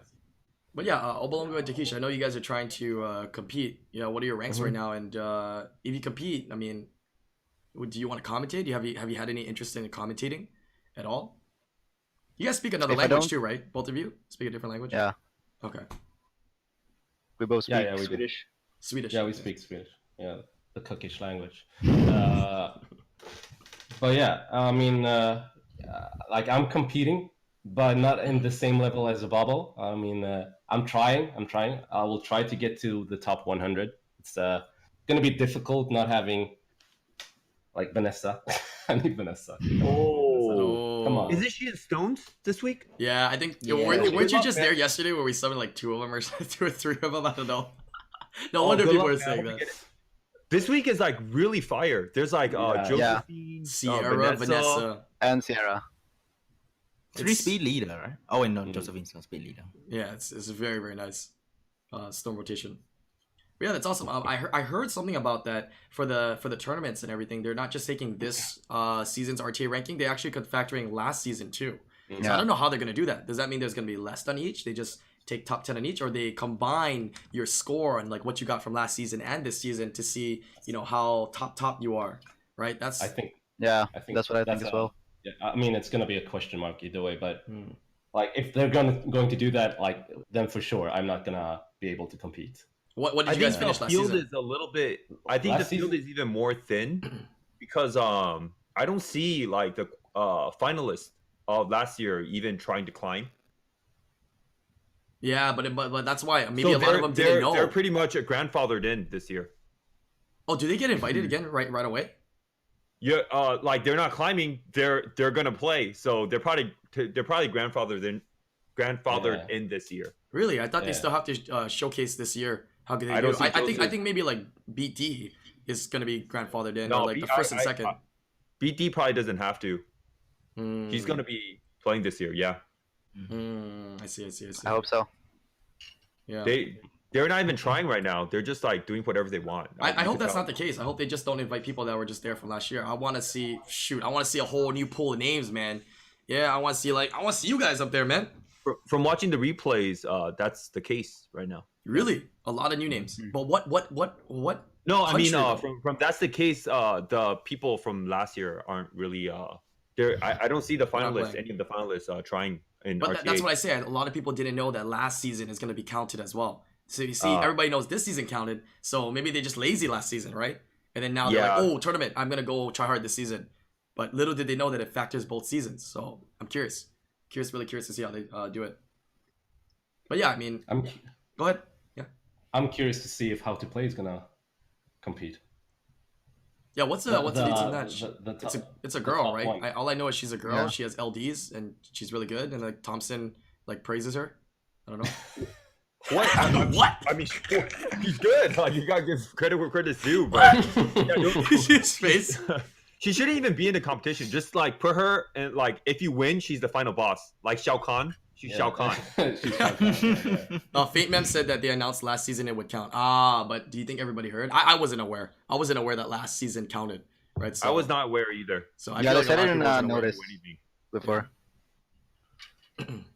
But yeah, Obolongo and Takesha, I know you guys are trying to compete. You know, what are your ranks right now? And if you compete, I mean, do you want to commentate? Have you had any interest in commentating at all? You guys speak another If I language don't- too, right? Both of you speak a different language. Yeah, Okay. we both speak Yeah, we do. Swedish. Swedish. Yeah, we speak Swedish. Yeah, the cookish language. But yeah, I mean, like I'm competing, but not in the same level as a bubble. I mean, I'm trying. I will try to get to the top 100. It's gonna be difficult not having like Vanessa. I need Vanessa. Oh. Come on. Isn't she in Stones this week? Yeah, I think. Yeah. Weren't you Good just luck, there man. yesterday where we summoned like 2 of them or 2 or 3 of them? I don't know. No Oh, wonder good people luck, are man. saying I hope that. you get it. This week is like really fire. There's like Josephine, Sierra, Vanessa. And Sierra. 3 It's- speed leader, right? Oh wait, no, Josephine's not speed leader. Yeah, it's very very nice. Stone rotation. But yeah, that's awesome. I heard something about that for the tournaments and everything. They're not just taking this season's RTA ranking. They actually could factor in last season too. So I Yeah. don't know how they're gonna do that. Does that mean there's gonna be less on each? They just take top 10 on each, or they combine your score and like what you got from last season and this season to see how top you are, right? That's I think Yeah, I think that's what I think as well. Yeah, I mean, it's gonna be a question mark either way, but Hmm. like if they're going to do that, like then for sure I'm not gonna be able to compete. What I did you guys think finish the last field season? is a little bit. I think the Last field season? is even more thin because I don't see like the finalists of last year even trying to climb. Yeah, but that's why maybe So a lot of them didn't know. They're pretty much grandfathered in this year. Oh, do they get invited again right away? Yeah, like they're not climbing. They're gonna play, so they're probably grandfathered Yeah. in this year. Really? I thought they Yeah. still have to showcase this year. How could they I do? don't see I think Joseph. maybe like Beat D is gonna be grandfathered in, No, or like the first and second. BT probably doesn't have to. Hmm. He's gonna be playing this year. Yeah, I see. I hope so. Yeah. they're not even trying right now. They're just like doing whatever they want. I hope that's not the case. I hope they just don't invite people that were just there from last year. I want to see a whole new pool of names, man. Yeah, I want to see you guys up there, man. From watching the replays. That's the case right now. Really, a lot of new names. But what? No, I mean, country, from that's the case. The people from last year aren't really there. I don't see the finalists, playing. any of the finalists trying in But RTA. that's what I say. A lot of people didn't know that last season is going to be counted as well. So you see, everybody knows this season counted. So maybe they just lazy last season, right? And then now they're like, Yeah. oh, tournament, I'm going to go try hard this season. But little did they know that it factors both seasons. So I'm curious. Really curious to see how they do it. But yeah, I mean, go ahead. Yeah. I'm curious to see if How to Play is gonna compete. Yeah, what's the dates on that? It's a girl, top right? one. All I know is she's a girl. Yeah. She has LDs and she's really good. And like Thompson like praises her. I don't know. What? What? I mean, he's good. Like, you gotta give credit where credit's due. But His face. she shouldn't even be in the competition. Just like put her and like if you win, she's the final boss. Like Shao Kahn, she's Shao Kahn. She's Shao Kahn, yeah. Fate Mem said that they announced last season it would count. But do you think everybody heard? I wasn't aware. I wasn't aware that last season counted. right? So I was not aware either. So I Yeah, feel they like a said lot it of in people wasn't aware. notice anything. before.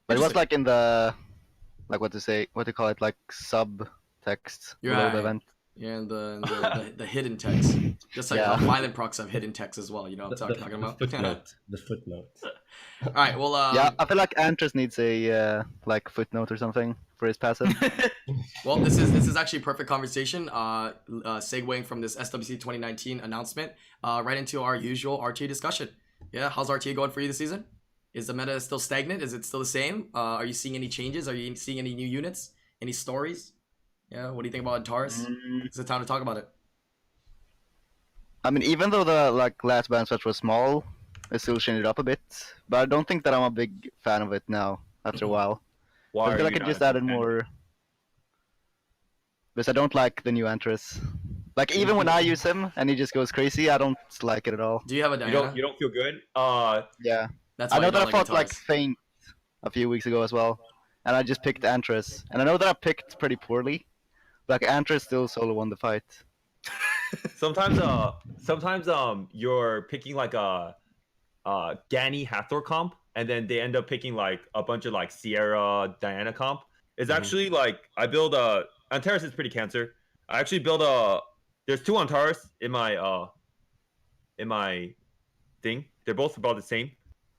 But it was like in the, like what do you call it, like subtext You're below right. the event. Yeah, and the hidden text, just like Yeah. how violent procs have hidden text as well. You know what I'm talking about? footnote. The footnote. All right, well, Yeah, I feel like Antris needs a like footnote or something for his passive. well, this is actually perfect conversation. Segueing from this SWC 2019 announcement, right into our usual RTA discussion. Yeah, how's RTA going for you this season? Is the meta still stagnant? Is it still the same? Are you seeing any changes? Are you seeing any new units? Any stories? Yeah, what do you think about Antares? It's the time to talk about it. I mean, even though the like last band switch was small, it still changed it up a bit. But I don't think that I'm a big fan of it now after a while. Why I are feel like you it not just a big added fan? more. Because I don't like the new Antris. Like even when I use him and he just goes crazy, I don't like it at all. Do you have a Diana? You don't feel good? Yeah. That's I why know you that I don't fought like Antares. Faint a few weeks ago as well, and I just picked Antris. And I know that I picked pretty poorly, but like Antris still solo won the fight. Sometimes you're picking like a Danny Hathor comp, and then they end up picking like a bunch of like Sierra Diana comp. It's actually like I build a Antares is pretty cancer. I actually build there's two Antares in my thing. They're both about the same.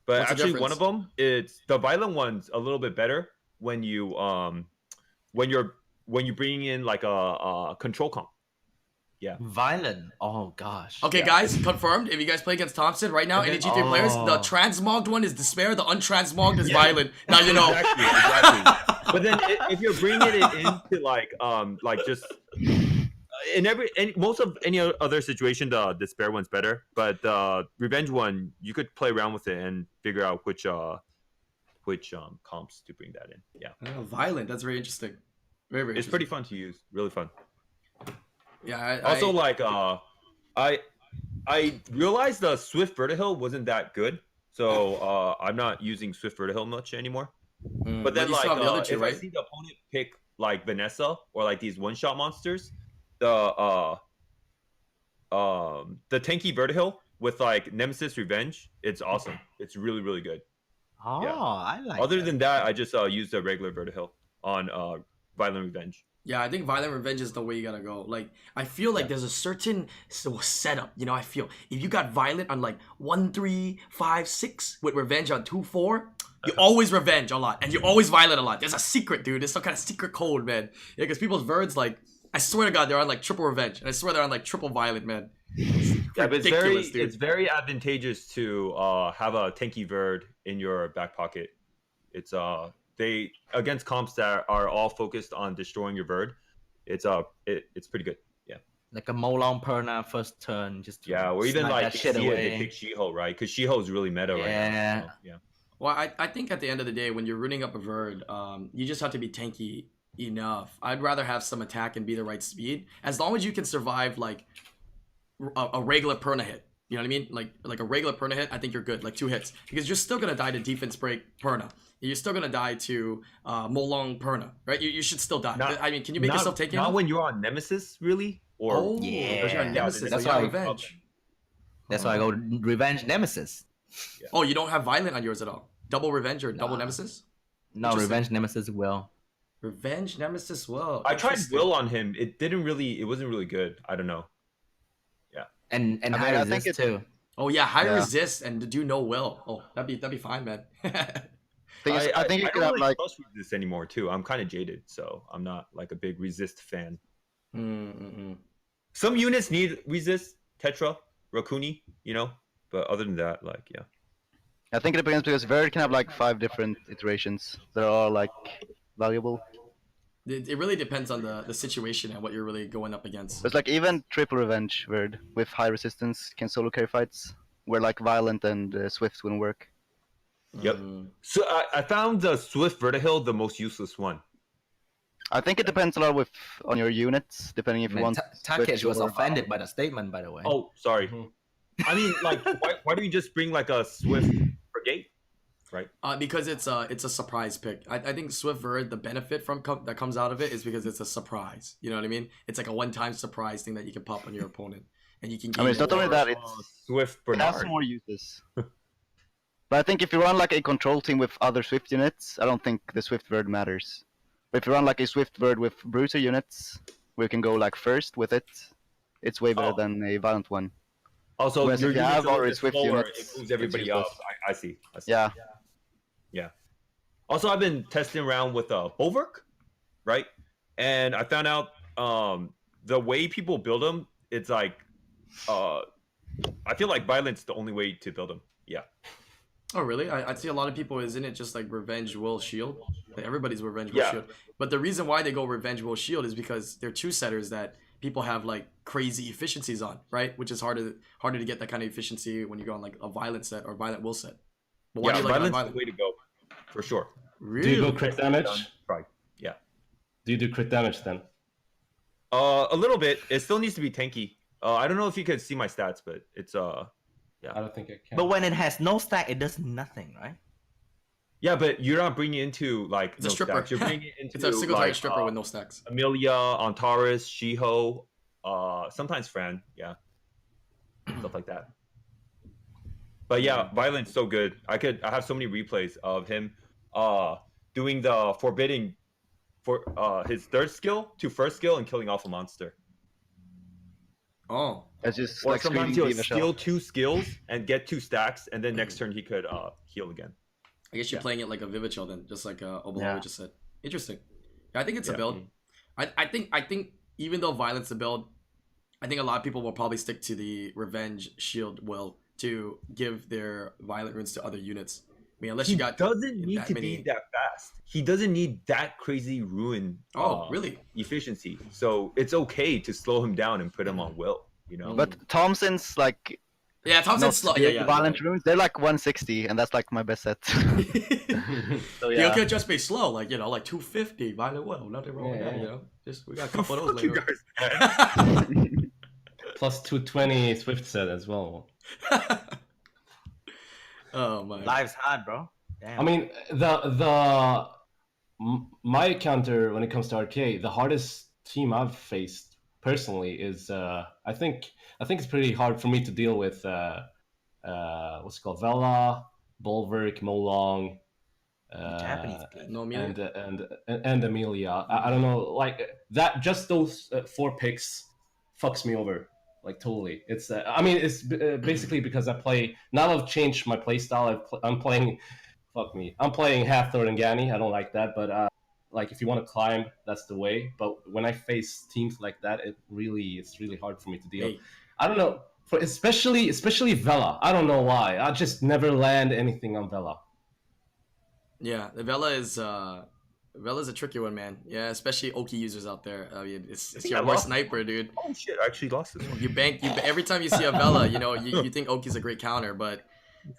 But What's the actually one difference? of them, it's the violent one's a little bit better when you when you're bringing in like a control comp. Violent. Oh gosh. Okay, Yeah. guys, confirmed. If you guys play against Thompson right now, any G3 players, the transmogged one is Despair, the untransmogged is Violent. Now you know. Exactly. But then if you're bringing it into like just in most of any other situation, the Despair one's better. But the Revenge one, you could play around with it and figure out which comps to bring that in. Yeah, Oh, Violent. That's very interesting. Very, very it's pretty fun to use. Really fun. Yeah. Also, like I realized the Swift Vertihill wasn't that good, so I'm not using Swift Vertihill much anymore. But then you like still have the other two, if right? I see the opponent pick like Vanessa or like these one-shot monsters, the tanky Vertihill with like Nemesis Revenge, it's awesome. It's really, really good. Oh, Yeah. I like. Other that. than that, I just use the regular Vertihill on Violent Revenge. Yeah, I think Violent Revenge is the way you gotta go. Like, I feel like there's a certain setup. You know, I feel if you got Violent on like 1, 3, 5, 6 with Revenge on 2, 4, you always Revenge a lot and you always Violent a lot. There's a secret, dude. There's some kind of secret code, man. Yeah, because people's Verds, like, I swear to God, they're on like triple Revenge, and I swear they're on like triple Violent, man. Yeah, but Ridiculous, dude. it's very advantageous to have a tanky Verd in your back pocket. It's they against comps that are all focused on destroying your Verd. It's pretty good. Yeah. Like a Molong Perna first turn, just to Or even snipe like that shit they away. pick Shiho, right? Because Shiho is really meta right now. So, yeah. Well, I think at the end of the day, when you're rooting up a Verd, you just have to be tanky enough. I'd rather have some attack and be the right speed. As long as you can survive like a regular Perna hit. You know what I mean? Like a regular Perna hit, I think you're good. Like 2 hits. Because you're still gonna die to defense break Perna. You're still gonna die to Molong Perna, right? You should still die. I mean, can you make yourself take it? Not when you're on Nemesis, really? Or yeah. because you're on Nemesis. That's so you're on why- Revenge. That's why I go Revenge Nemesis. Oh, you don't have Violent on yours at all? Double Revenge or double Nah. Nemesis? No, Interesting. Revenge Nemesis will. Revenge Nemesis. Well, I tried interesting. Will on him. It wasn't really good. I don't know. And I mean, high I think resist too. Oh yeah, high Yeah. resist and do no will. Oh, that'd be fine, man. I think you I could don't have really like trust resist anymore too. I'm kind of jaded, so I'm not like a big resist fan. Some units need resist, Tetra, Rakuni, but other than that, like I think it depends because Verd can have like 5 different iterations that are all like valuable. It really depends on the situation and what you're really going up against. It's like even triple Revenge Verd with high resistance can solo carry fights where like Violent and Swift wouldn't work. Yep. So I found the Swift Vertihill the most useless one. I think it depends a lot on your units, depending if you want. Takesh Swift was or offended by the statement, by the way. Oh, sorry. I mean, like, why don't you just bring like a Swift Brigade, right? Because it's a surprise pick. I think Swift Verd, the benefit that comes out of it is because it's a surprise. You know what I mean? It's like a one-time surprise thing that you can pop on your opponent. and you can I gain mean, it's not more. only that, Swift it has Bernard. more uses. But I think if you run like a control team with other Swift units, I don't think the Swift Bird matters. But if you run like a Swift Bird with Bruiser units, we can go like first with it. It's way better Oh. than a Violent one. Also, Whereas your if you units have a little already bit Swift slower, units, it moves everybody it's up. useless. I see. Yeah. Yeah. Also, I've been testing around with Bulwark, right? And I found out the way people build them, it's like I feel like Violent's the only way to build them. Yeah. Oh really? I see a lot of people. Isn't it just like Revenge Will Shield? Like everybody's Revenge Will Yeah. Shield. But the reason why they go Revenge Will Shield is because they're two setters that people have like crazy efficiencies on, right? Which is harder to get that kind of efficiency when you go on like a Violent set or Violent Will set. But why Yeah, do you like it on Violent's Violent? the way to go, for sure. Really? Do you go crit damage? Right. Yeah. Do you do crit damage then? A little bit. It still needs to be tanky. I don't know if you can see my stats, but it's I don't think I can. But when it has no stack, it does nothing, right? yeah, but you're not bringing it into like It's a no stripper. stacks. You're bringing it into It's a single target like, stripper with no stacks. Amelia, Antares, Shiho, sometimes Fran, yeah, stuff like that. But yeah, Violent's so good. I have so many replays of him doing the forbidding for his third skill to first skill and killing off a monster. Oh. It's just Or like screaming sometimes he'll Diva steal Shell. 2 skills and get 2 stacks, and then next turn he could heal again. I guess you're Yeah. playing it like a Vivichel then, just like Obalawi Yeah. just said. Interesting. Yeah, I think it's a Yeah. build. I think even though Violent's a build, I think a lot of people will probably stick to the Revenge Shield will to give their Violent runes to other units. I mean, unless He you got doesn't need that to many- be that fast. He doesn't need that crazy ruin. Oh, really? Efficiency. So it's okay to slow him down and put him on will. You know. But Thompson's like Yeah, not Thompson's slow. Yeah, yeah. Violent runes, they're like 160, and that's like my best set. So You yeah. could just be slow, like like 250 Violent Will. Nothing wrong with that, Yeah. Just we got a couple of those Fuck you later. guys. Plus 220 Swift set as well. Oh my. Life's hard, bro. Damn. I mean, my counter when it comes to RTA, the hardest team I've faced personally is I think it's pretty hard for me to deal with what's it called, Vela, Bulwark, Molong, Japanese kid. No Amelia? and Amelia. I don't know, like that. Just those 4 picks fucks me over, like totally. It's I mean, it's basically because I play now. I've changed my play style. I'm playing. Fuck me. I'm playing Hathor and Gani. I don't like that, but like if you want to climb, that's the way. But when I face teams like that, it's really hard for me to deal. Hey. I don't know, for especially Vela. I don't know why. I just never land anything on Vela. Yeah, the Vela's a tricky one, man. Yeah, especially Oki users out there. I mean, it's think your I worst lost. sniper, dude. Oh shit! I actually lost this one. You every time you see a Vela, you think Oki's a great counter, but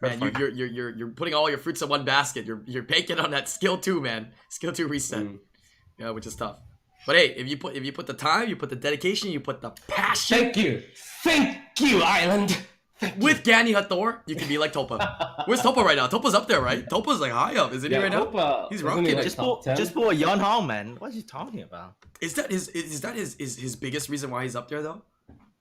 man, you're putting all your fruits in one basket. You're banking on that skill 2, man. Skill 2 reset. Yeah, which is tough. But hey, if you put the time, you put the dedication, you put the passion. Thank you, Island. With Gani Hathor, you can be like Topa. Where's Topa right now? Topa's up there, right? Topa's like high up, isn't he right now? He's rocking it. just pull a Yon Hong, man. What are you talking about? Is that his biggest reason why he's up there though?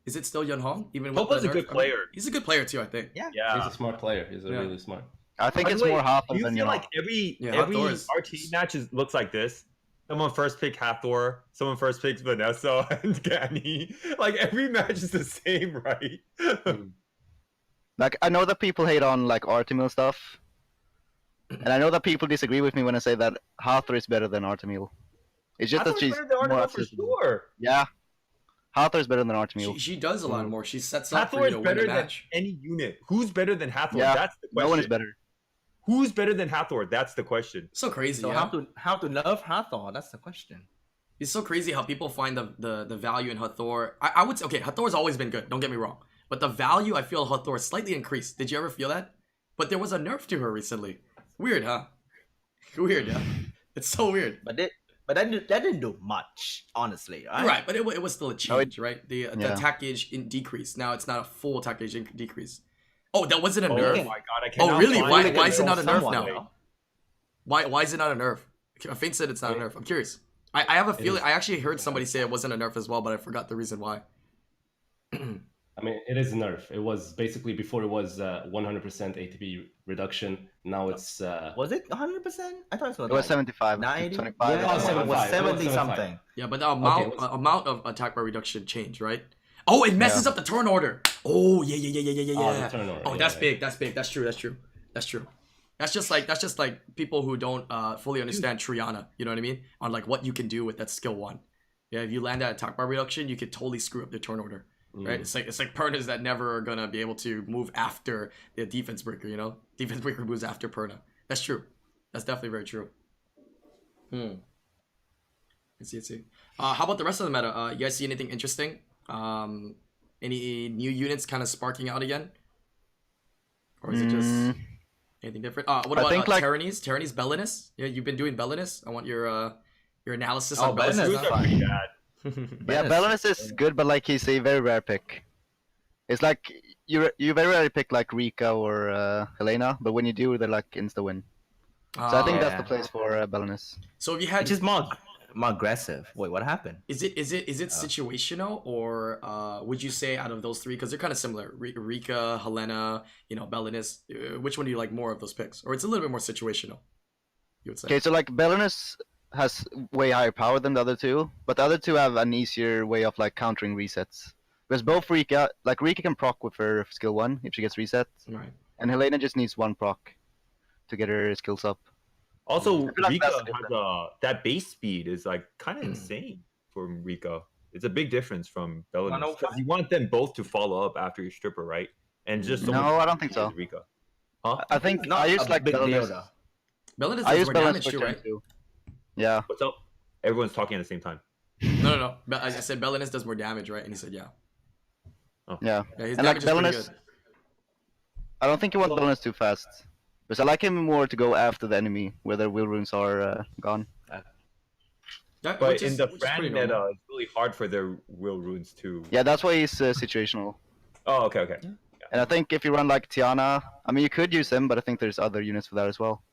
Is it still Yun Hong? Even with Topa's the a good nerf? player. He's a good player too, I think. Yeah. Yeah. He's a smart player. He's Yeah. really smart. I think By it's the way, more Hathor do you than feel you know. like every Hathor is- RT match looks like this? Someone first pick Hathor, someone first picks Vanessa and Gani. Like every match is the same, right? Like I know that people hate on like Artemil stuff, and I know that people disagree with me when I say that Hathor is better than Artemil. It's just that Hathor's she's better than more Artemis for accessible. sure. Yeah, Hathor is better than Artemil. She does a lot more. She sets up for Hathor you is to win better a than match. any unit. Who's better than Hathor? Yeah, That's the question. no one is better. Who's better than Hathor? That's the question. So crazy, So yeah. how to love Hathor? That's the question. It's so crazy how people find the value in Hathor. I would say, okay, Hathor's always been good. Don't get me wrong, but the value I feel Hathor slightly increased. Did you ever feel that? But there was a nerf to her recently. Weird, huh? Weird, yeah. It's so weird. But that didn't do much, honestly. Right? Right, but it was still a change, right? The yeah. attack gauge decreased. Now it's not a full attack gauge decrease. Oh, that wasn't a Oh nerf. my god, I Oh, cannot really? find Why is it not a nerf someone, now? though. Why is it not a nerf? Faint said it's not a nerf. I'm curious. I have a feeling. I actually heard somebody say it wasn't a nerf as well, but I forgot the reason why. I mean, it is a nerf. It was basically before it was 100% ATP reduction. Now it's Was it 100%? I thought it was It was like 75, 90. 75. Yeah, Oh, it 75. was It was 70 75. something. Yeah, but the Okay, amount of attack bar reduction changed, right? Oh, it messes Yeah. up the turn order. Oh, yeah. Oh, the turn order, Oh, yeah, that's yeah. big. That's big. That's true. That's true. That's just like people who don't fully understand Triana. You know what I mean? On like what you can do with that skill 1. Yeah, if you land that attack bar reduction, you could totally screw up the turn order. Right? It's like Pernas that never are gonna be able to move after the defense breaker. You know, defense breaker moves after Perna. That's true. That's definitely very true. Let's see. How about the rest of the meta? You guys see anything interesting? Any new units kind of sparking out again? Or is it just anything different? What I about think, like- Tyrannies, Bellinus? Yeah, you've been doing Bellinus. I want your analysis Oh, on Bellinus. Bellinus Those is are fine. pretty bad. Yeah, Balance is good, but like he's a very rare pick. It's like you very rarely pick like Rika or Helena, but when you do, they're like insta win. So I think that's the Yeah. place for Balance. So if you had, Which is more aggressive. Wait, what happened? is it situational, or would you say out of those three, because they're kind of similar, Rika, Helena, Bellinus, which one do you like more of those picks, or it's a little bit more situational? You would say. Okay, so like Balance has way higher power than the other two, but the other two have an easier way of like countering resets. Because both Rika can proc with her skill 1 if she gets reset, Right. and Helena just needs 1 proc to get her skills up. Also, feel like Rika that's has that base speed is like kind of insane for Rika. It's a big difference from Bellinus 105? because you want them both to follow up after your stripper, right? And just someone No, I don't think so. Rika. Huh? I think Not I use a like big deal, Balance. though. Bellinus I does use more Balance damage for too, turn right? 2. Yeah. What's up? Everyone's talking at the same time. No. I said Bellinus does more damage, right? And he said, yeah. Yeah. Yeah, his And like damage is pretty Bellinus, good. I don't think you want Balance too fast. Because I like him more to go after the enemy, where their will runes are gone. That, But which in is- the which is pretty Fran normal. meta, it's really hard for their will runes to. Yeah, that's why he's situational. Oh, okay. And I think if you run like Tiana, I mean, you could use him, but I think there's other units for that as well.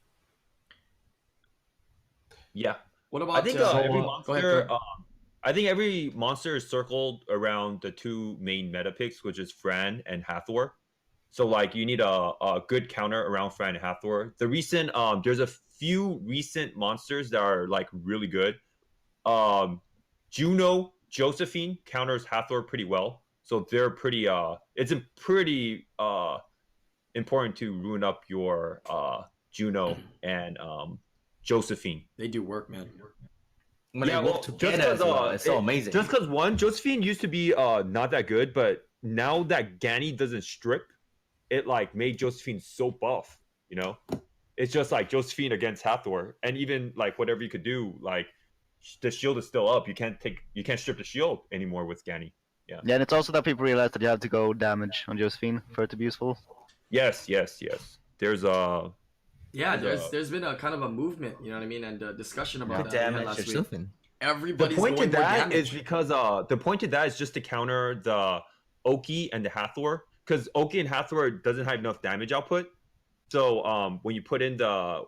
Yeah. What about I think go every ahead, monster. Fern. I think every monster is circled around the two main meta picks, which is Fran and Hathor. So like you need a good counter around Fran and Hathor. The recent there's a few recent monsters that are like really good. Juno, Josephine counters Hathor pretty well. So they're pretty it's a pretty important to ruin up your Juno and Josephine. They do work, man. When they work together just 'cause, as well, it's so amazing. Just because Josephine used to be not that good, but now that Gani doesn't strip, it like made Josephine so buff. It's just like Josephine against Hathor, and even like whatever you could do, like the shield is still up. You can't strip the shield anymore with Gani. Yeah, and it's also that people realize that you have to go damage on Josephine for it to be useful. Yes. There's Yeah, There's there's been a kind of a movement, you know what I mean, and a discussion about Good that damage last or week. something. the Everybody's point going to for that damage. is because the point to that is just to counter the Oki and the Hathor, because Oki and Hathor doesn't have enough damage output. So when you put in the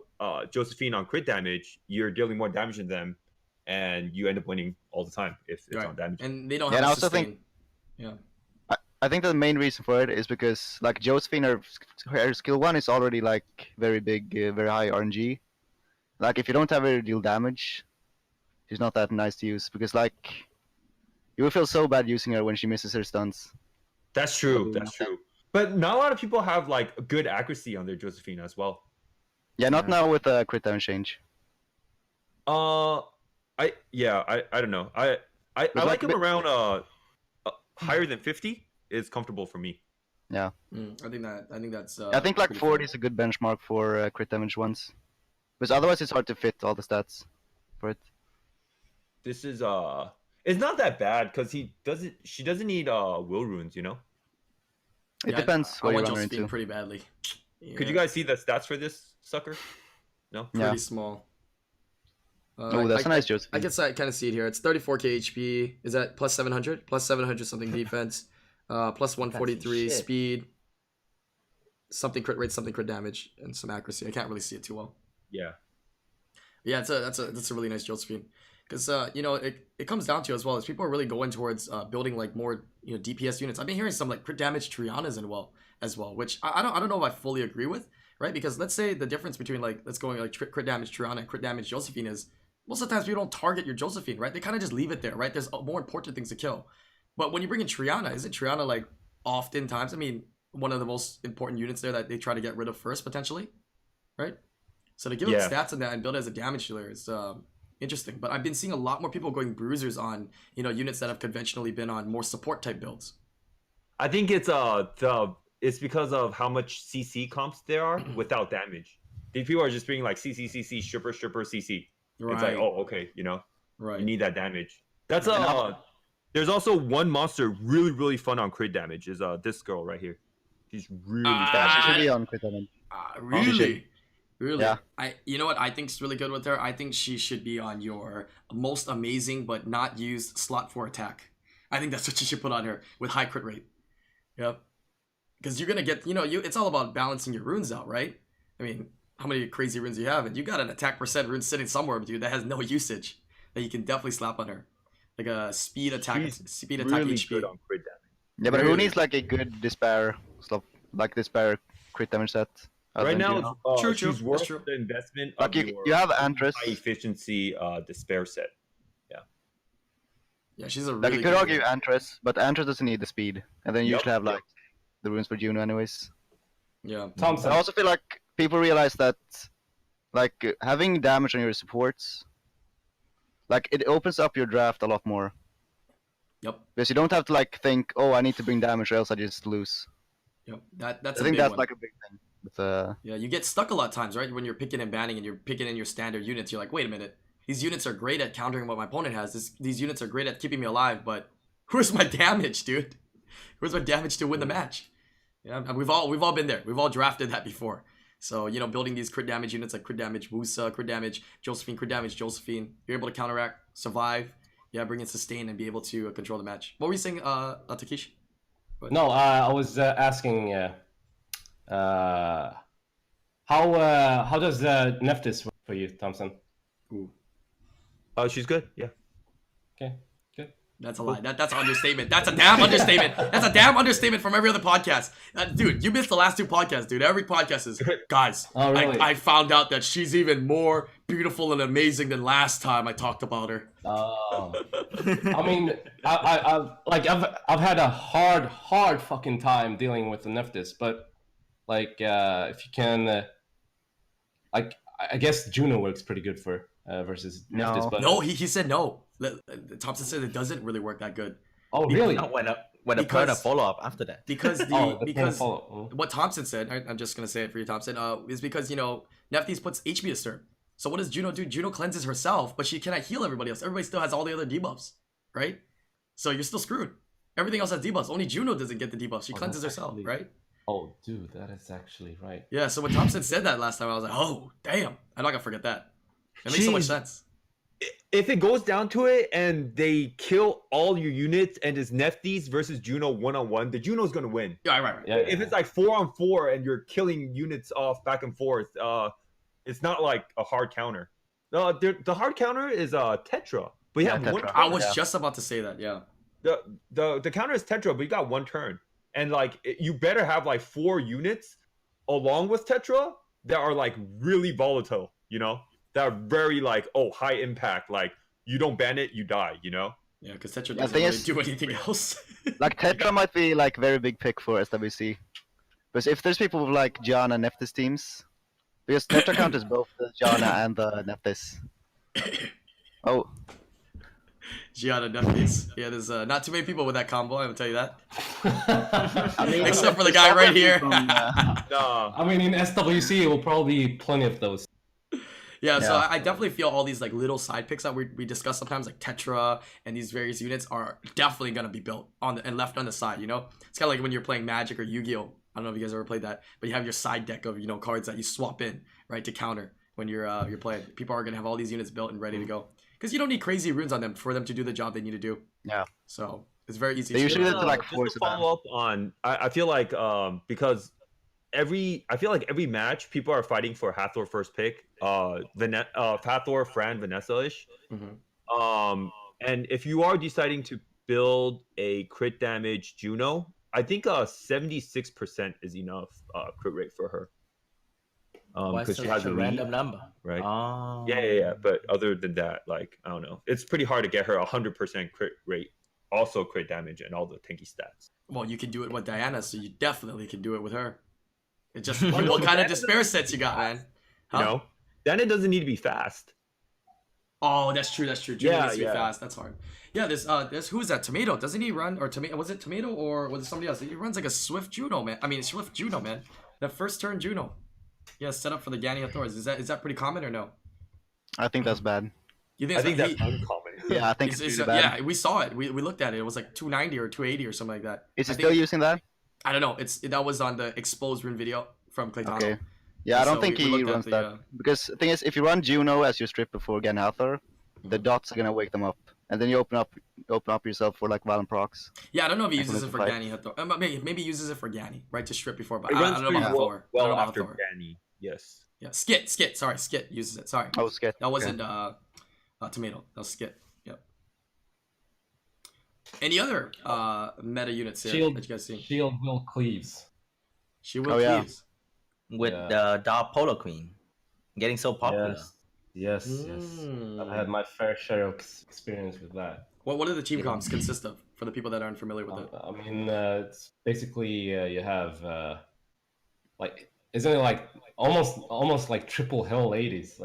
Josephine on crit damage, you're dealing more damage than them, and you end up winning all the time if it's Right. on damage. And they don't Yeah, have and I a also sustain. think- Yeah. I think the main reason for it is because like Josephine, her skill 1 is already like very big, very high RNG. Like if you don't have her deal damage, she's not that nice to use because like you will feel so bad using her when she misses her stunts. That's true. But not a lot of people have like good accuracy on their Josephine as well. Yeah, not Yeah. now with crit damage change. I don't know. I But like like him bi- around higher than 50 is comfortable for me. I think that's. I think like pretty 40 fair. is a good benchmark for crit damage ones, because otherwise it's hard to fit all the stats for it. This is it's not that bad because she doesn't need will runes, It Yeah, depends I what you want run her Josephine into. pretty badly. Could you guys see the stats for this sucker? No? Pretty Yeah. small. Oh, that's a nice Josephine. I guess I kind of see it here. It's 34k HP. Is that plus 700? Plus 700 something defense. Plus 143 shit. speed. Something crit rate, something crit damage, and some accuracy. I can't really see it too well. Yeah. Yeah, that's a really nice Josephine. Because it comes down to as well as people are really going towards building like more DPS units. I've been hearing some like crit damage Trianas as well, which I don't know if I fully agree with, right? Because let's say the difference between like let's go like crit damage Triana and crit damage Josephine is most of the times people don't target your Josephine, right? They kind of just leave it there, right? There's more important things to kill. But when you bring in Triana, isn't Triana like oftentimes, I mean, one of the most important units there that they try to get rid of first potentially, right? So to give them stats on that and build it as a damage dealer is interesting. But I've been seeing a lot more people going bruisers on units that have conventionally been on more support type builds. I think it's because of how much CC comps there are without damage. These people are just being like CC, stripper, CC. Right. It's like, oh, okay, right. You need that damage. That's there's also one monster really, really fun on crit damage is this girl right here. She's really Yeah, she should be on crit damage. Really? Really? Yeah. You know what I think's really good with her? I think she should be on your most amazing but not used slot 4 attack. I think that's what you should put on her with high crit rate. Yep. Because you're gonna get, it's all about balancing your runes out, right? I mean, how many crazy runes you have, and you got an attack percent rune sitting somewhere, dude, that has no usage that you can definitely slap on her, like a speed attack, really HP. Good on crit damage. Yeah, but who needs like a good despair stuff, like despair crit damage set? Right now, True. she's worth That's true. the investment. Like of you have Antris. high efficiency despair set. Yeah, she's a really Like you could good argue one. Antris, but Antris doesn't need the speed, and then you Yep, usually have yep. like the runes for Juno anyways. Yeah. Thompson. I also feel like people realize that like having damage on your supports, like it opens up your draft a lot more. Yep. Because you don't have to like think, oh, I need to bring damage or else I just lose. Yep. That's I a think big that's one. like a big thing. With Yeah, you get stuck a lot of times, right? When you're picking and banning and you're picking in your standard units, you're like, wait a minute. These units are great at countering what my opponent has. These units are great at keeping me alive, but where's my damage, dude? Where's my damage to win the match? Yeah, and we've all been there. We've all drafted that before. So, building these crit damage units like crit damage Wusa, crit damage Josephine, crit damage Josephine, you're able to counteract, survive, bring in sustain and be able to control the match. What were you saying, Takeshi? No, I was asking how does Nephthys work for you, Thompson? Ooh, She's good. Yeah. Okay, good. that's a lie. That's an understatement. That's a damn understatement. That's a damn understatement from every other podcast. Dude, you missed the last 2 podcasts, dude. Every podcast is, guys, Oh, really? I found out that she's even more beautiful and amazing than last time I talked about her. Oh. I mean, I've had a hard fucking time dealing with the Nephthys, but like if you can, like I guess Juno works pretty good for versus No. Nephthys, but No, he said no. Thompson said it doesn't really work that good. oh really? Not when a Because- Perna follow up after that. Because the follow. what Thompson said, I'm just gonna say it for you, Thompson, is because Nephthys puts HP disturb. So what does Juno do? Juno cleanses herself, but she cannot heal everybody else. Everybody still has all the other debuffs, right? So you're still screwed. Everything else has debuffs. Only Juno doesn't get the debuffs. She Oh, cleanses that's herself, actually- right? Oh, dude, that is actually right. Yeah. So when Thompson said that last time, I was like, oh damn, I'm not gonna forget that. It makes so much Jeez. sense. If it goes down to it and they kill all your units and it's Nephthys versus Juno 1-on-1, the Juno's gonna win. Yeah, right. Yeah, If it's like 4-on-4 and you're killing units off back and forth, it's not like a hard counter. The hard counter is Tetra, but you Yeah, have one. Tetra. I was Yeah. just about to say that. Yeah. The counter is Tetra, but you got one turn, and like you better have like 4 units along with Tetra that are like really volatile. That are very like high impact. Like you don't ban it, you die. Yeah, because Tetra The doesn't thing really is- do anything else. Like Tetra might be like very big pick for SWC, because if there's people with like Janna and Nephthys teams, because Tetra counters both the Janna and the Nephthys. Oh, Gianna Nephthys. Yeah, there's not too many people with that combo, I will tell you that. I mean, Except for the there's guy right probably here. from, Nah. I mean, in SWC, it will probably be plenty of those. Yeah, so Yeah. I definitely feel all these like little side picks that we discuss sometimes, like Tetra and these various units, are definitely gonna be built on and left on the side. It's kind of like when you're playing Magic or Yu-Gi-Oh. I don't know if you guys ever played that, but you have your side deck of cards that you swap in right to counter when you're playing. People are gonna have all these units built and ready to go because you don't need crazy runes on them for them to do the job they need to do. Yeah. So it's very easy. They to usually do. do like Just force to of them. follow up on, I feel like because I feel like every match people are fighting for Hathor first pick. Hathor, Fran, Vanessa-ish. Mhm. And if you are deciding to build a crit damage Juno, I think 76% is enough crit rate for her. Why Because she such has a a random lead, number? right? Oh. Yeah. But other than that, like I don't know, it's pretty hard to get her 100% crit rate, also crit damage, and all the tanky stats. Well, you can do it with Diana, so you definitely can do it with her. It just Well, no, what but kind of Diana despair doesn't sets need you to be got, man? fast, Huh? You know, then it doesn't need to be fast. Oh, that's true. Juno needs to be Yeah. fast. That's hard. Yeah, there's who is that? Tomato. Doesn't he run or tomato? Was it Tomato or was it somebody else? He runs like a Swift Juno, man. I mean, Swift Juno, man. That first turn Juno. Yeah, set up for the Ganny Thors. Is that pretty common or no? I think that's bad. You think? I think that's he, uncommon. Yeah, I think it's really bad. yeah, we saw it. We looked at it. It was like 290 or 280 or something like that. Is he I still think, using that? I don't know. That was on the exposed rune video from Claytano. Okay. Yeah, I don't So think we he looked at runs the, that. Because the thing is, if you run Juno as your strip before Ganhathor, the dots are gonna wake them up, and then you open up yourself for like Valen procs. Yeah, I don't know if he Like when uses it it's for a fight. Ganny Hathor. Maybe he uses it for Ganny, right? To strip before, but It I runs don't know pretty about Thor. I well don't know about after Thor. Danny. Yes. Yeah, Skit. Sorry, Skit uses it. Sorry. Oh, Skit. That wasn't Tomato. That was Skit. Yep. Any other meta units here Shield, that you guys see? Shield will cleaves. She will Oh, yeah. please. With Yeah. the Dark Polar Queen getting so popular. Yes. Mm. I've had my fair share of experience with that. What do the team comps consist of for the people that aren't familiar with it? I mean, it's basically you have like isn't it like almost like triple hell ladies?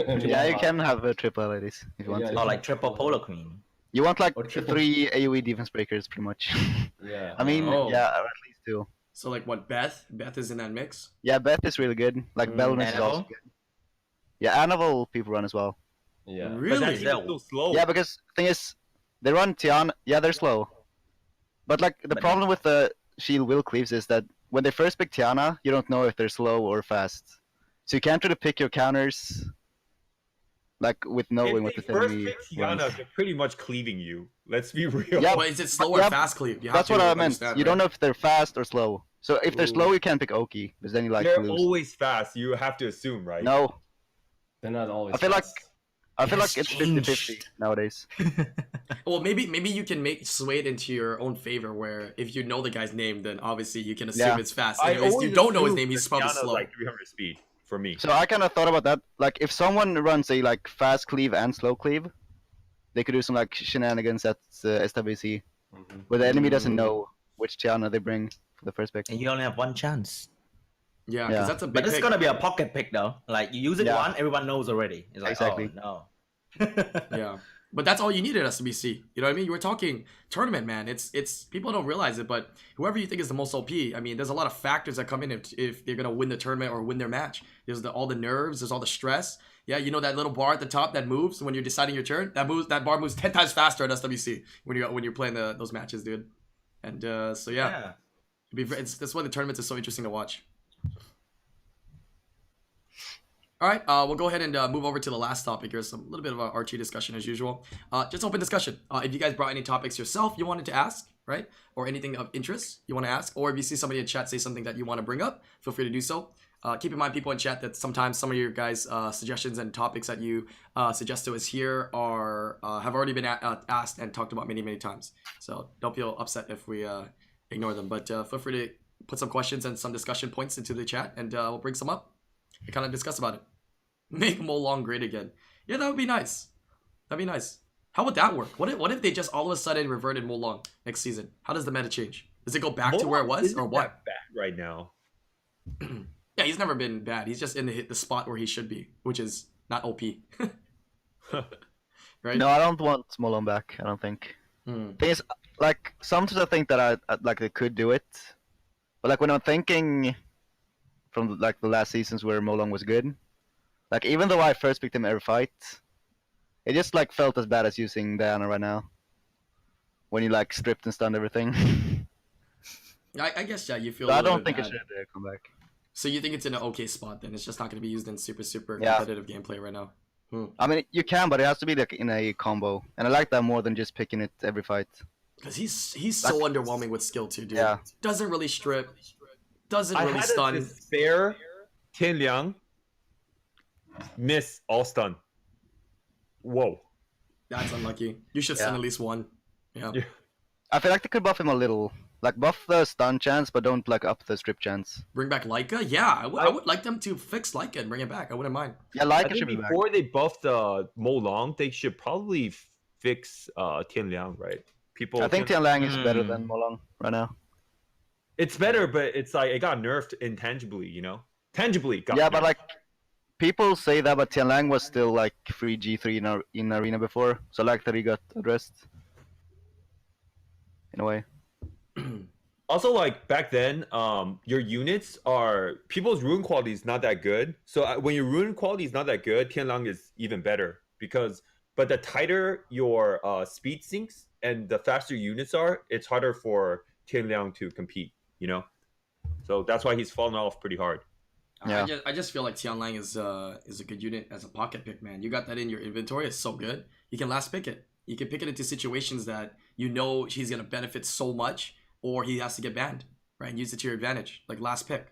Yeah, you can have triple ladies if you want Yeah, to. Oh, like Triple Polar Queen. You want like Or triple- 3 AoE defense breakers, pretty much. Yeah. I mean, Oh. yeah, or at least 2. So like what? Beth is in that mix. Yeah, Beth is really good. Like Belness is also Animal? good. Yeah, Anival people run as well. Yeah. But Really? that team is so slow. Yeah, because thing is, they run Tiana. Yeah, they're slow. But like the But- problem with the Shield Will Cleaves is that when they first pick Tiana, you don't know if they're slow or fast. So you can't really pick your counters like with knowing what If the they first enemy pick runs. Tiana, they're pretty much cleaving you. Let's be real. Yeah, But is it slow or yeah, fast cleave? You have That's to what I meant. understand, You don't right? know if they're fast or slow. So if they're Ooh. slow, you can't pick Oki, because then you like They're lose. always fast. You have to assume, right? No, They're not always. I feel like- fast. I feel It's like it's 50-50 changed. nowadays. Well, maybe you can sway it into your own favor. Where if you know the guy's name, then obviously you can assume Yeah. it's fast. I And if you always don't know his assume name, he's that probably Tiana's slow. like 300 speed for me. So I kind of thought about that. Like if someone runs a like fast cleave and slow cleave, they could do some like shenanigans at SWC, Mhm. but the enemy doesn't know which Tiana they bring for the first pick. And you only have one chance. Yeah, Yeah. because that's a big But it's pick. gonna be a pocket pick though. Like you use it Yeah. one, everyone knows already. It's like, Exactly. oh no. Yeah, but that's all you need at SWC. You know what I mean? You were talking tournament, man. It's people don't realize it, but whoever you think is the most OP, I mean, there's a lot of factors that come in if they're gonna win the tournament or win their match. There's all the nerves, there's all the stress. Yeah, you know that little bar at the top that moves when you're deciding your turn. That bar moves 10 times faster at SWC when you're playing those matches, dude. And so yeah, that's why the tournaments are so interesting to watch. All right, we'll go ahead and move over to the last topic. Here's a little bit of a RT discussion as usual. Just open discussion. If you guys brought any topics yourself you wanted to ask, right? Or anything of interest you want to ask, or if you see somebody in chat say something that you want to bring up, feel free to do so. Keep in mind, people in chat, that sometimes some of your guys' suggestions and topics that you suggest to us here are have already been asked and talked about many, many times. So don't feel upset if we ignore them. But feel free to put some questions and some discussion points into the chat, and we'll bring some up and kind of discuss about it. Make Molong great again. Yeah, that would be nice. That'd be nice. How would that work? What if they just all of a sudden reverted Molong next season? How does the meta change? Does it go back to where it was, Isn't or what? that bad right now? Yeah, he's never been bad. He's just in the spot where he should be, which is not OP. Right? No, I don't want Smolon back. I don't think. Thing is, like sometimes I think that I like they could do it, but like when I'm thinking from like the last seasons where Molong was good, like even though I first picked him every fight, it just like felt as bad as using Diana right now. When you like stripped and stunned everything. I guess, yeah, you feel So a I little don't bit think it bad. should come back. So you think it's in an okay spot then? It's just not going to be used in super Yeah. competitive gameplay right now. I mean, you can, but it has to be like in a combo, and I like that more than just picking it every fight. Because he's so underwhelming with skill too, dude. Yeah. Doesn't really strip. Doesn't I really had stun. a despair Tin Liang miss all stun. Whoa. That's unlucky. You should send Yeah. at least one. Yeah. Yeah. I feel like they could buff him a little. Like buff the stun chance, but don't like up the strip chance. Bring back Leica? Yeah, I would like them to fix Leica and bring it back. I wouldn't mind. Yeah, I like it think should be back. before they buffed Mo Long, they should probably fix Tian Liang, right? People. I think Tian Lang is better than Molong right now. It's better, but it's like it got nerfed intangibly, you know? Tangibly got Yeah, nerfed. but like people say that, but Tian Lang was still like free G3 in arena before, so I like that he got addressed. In a way. Also, like back then, your units are people's rune quality is not that good. So when your rune quality is not that good, Tianlang is even better but the tighter your speed sinks and the faster units are, it's harder for Tianlang to compete. You know, so that's why he's fallen off pretty hard. Yeah. I just feel like Tianlang is a good unit as a pocket pick, man. You got that in your inventory. It's so good. You can last pick it. You can pick it into situations that you know he's gonna benefit so much, or he has to get banned, right? And use it to your advantage, like last pick.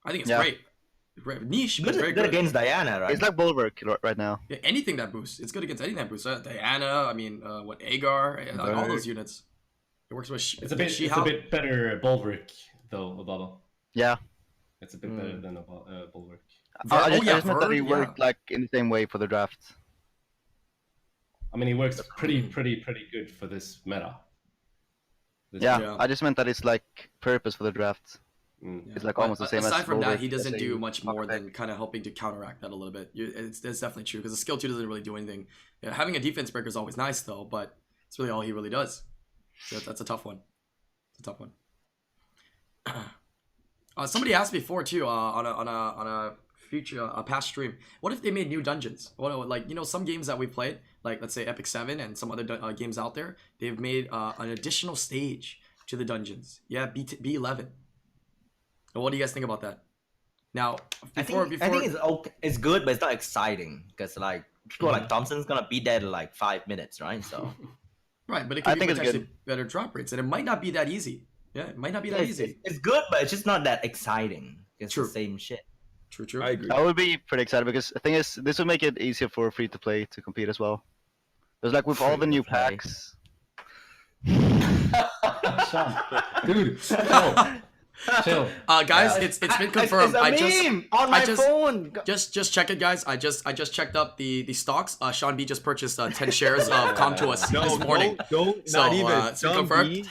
I think it's Yeah. great. Niche, but very Good good. against Diana, right? It's like Bulwark right now. Yeah, anything that boosts. It's good against anything that boosts. Diana, I mean, Agar, all those units. It works with It's a bit better Bulwark though, Obama. Yeah. It's a bit better than a Bulwark. I just meant that Verd, he worked like in the same way for the draft. I mean, he works pretty good for this meta. Yeah, I just meant that it's like purpose for the draft. Mm. It's like almost the same as aside from that, Bulwark he doesn't as a do much more pocket than kind of helping to counteract that a little bit. It's definitely true because the skill 2 doesn't really do anything. Yeah, having a defense breaker is always nice though, but it's really all he really does. So that's a tough one. It's a tough one. Somebody asked before too on a future past stream. What if they made new dungeons? What, like, you know, some games that we played, like let's say Epic 7 and some other games out there, they've made an additional stage to the dungeons. Yeah, B11. What do you guys think about that? Now, I think it's okay. It's good, but it's not exciting because like people like Thompson's gonna be there in like 5 minutes, right? So right, but it I could be think it's potentially better drop rates, and it might not be that easy. Yeah, it might not be that easy. it's good, but it's just not that exciting. It's True. the same shit. True. I agree. I would be pretty excited because the thing is, this would make it easier for free to play to compete as well. There's like with all the new Free-to-play. packs. Sean, dude, chill. Guys, it's been confirmed. It's a meme on my phone. Just check it, guys. I just checked up the stocks. Sean B just purchased 10 shares of ComToUs this morning. Don't So, not even. it's been confirmed.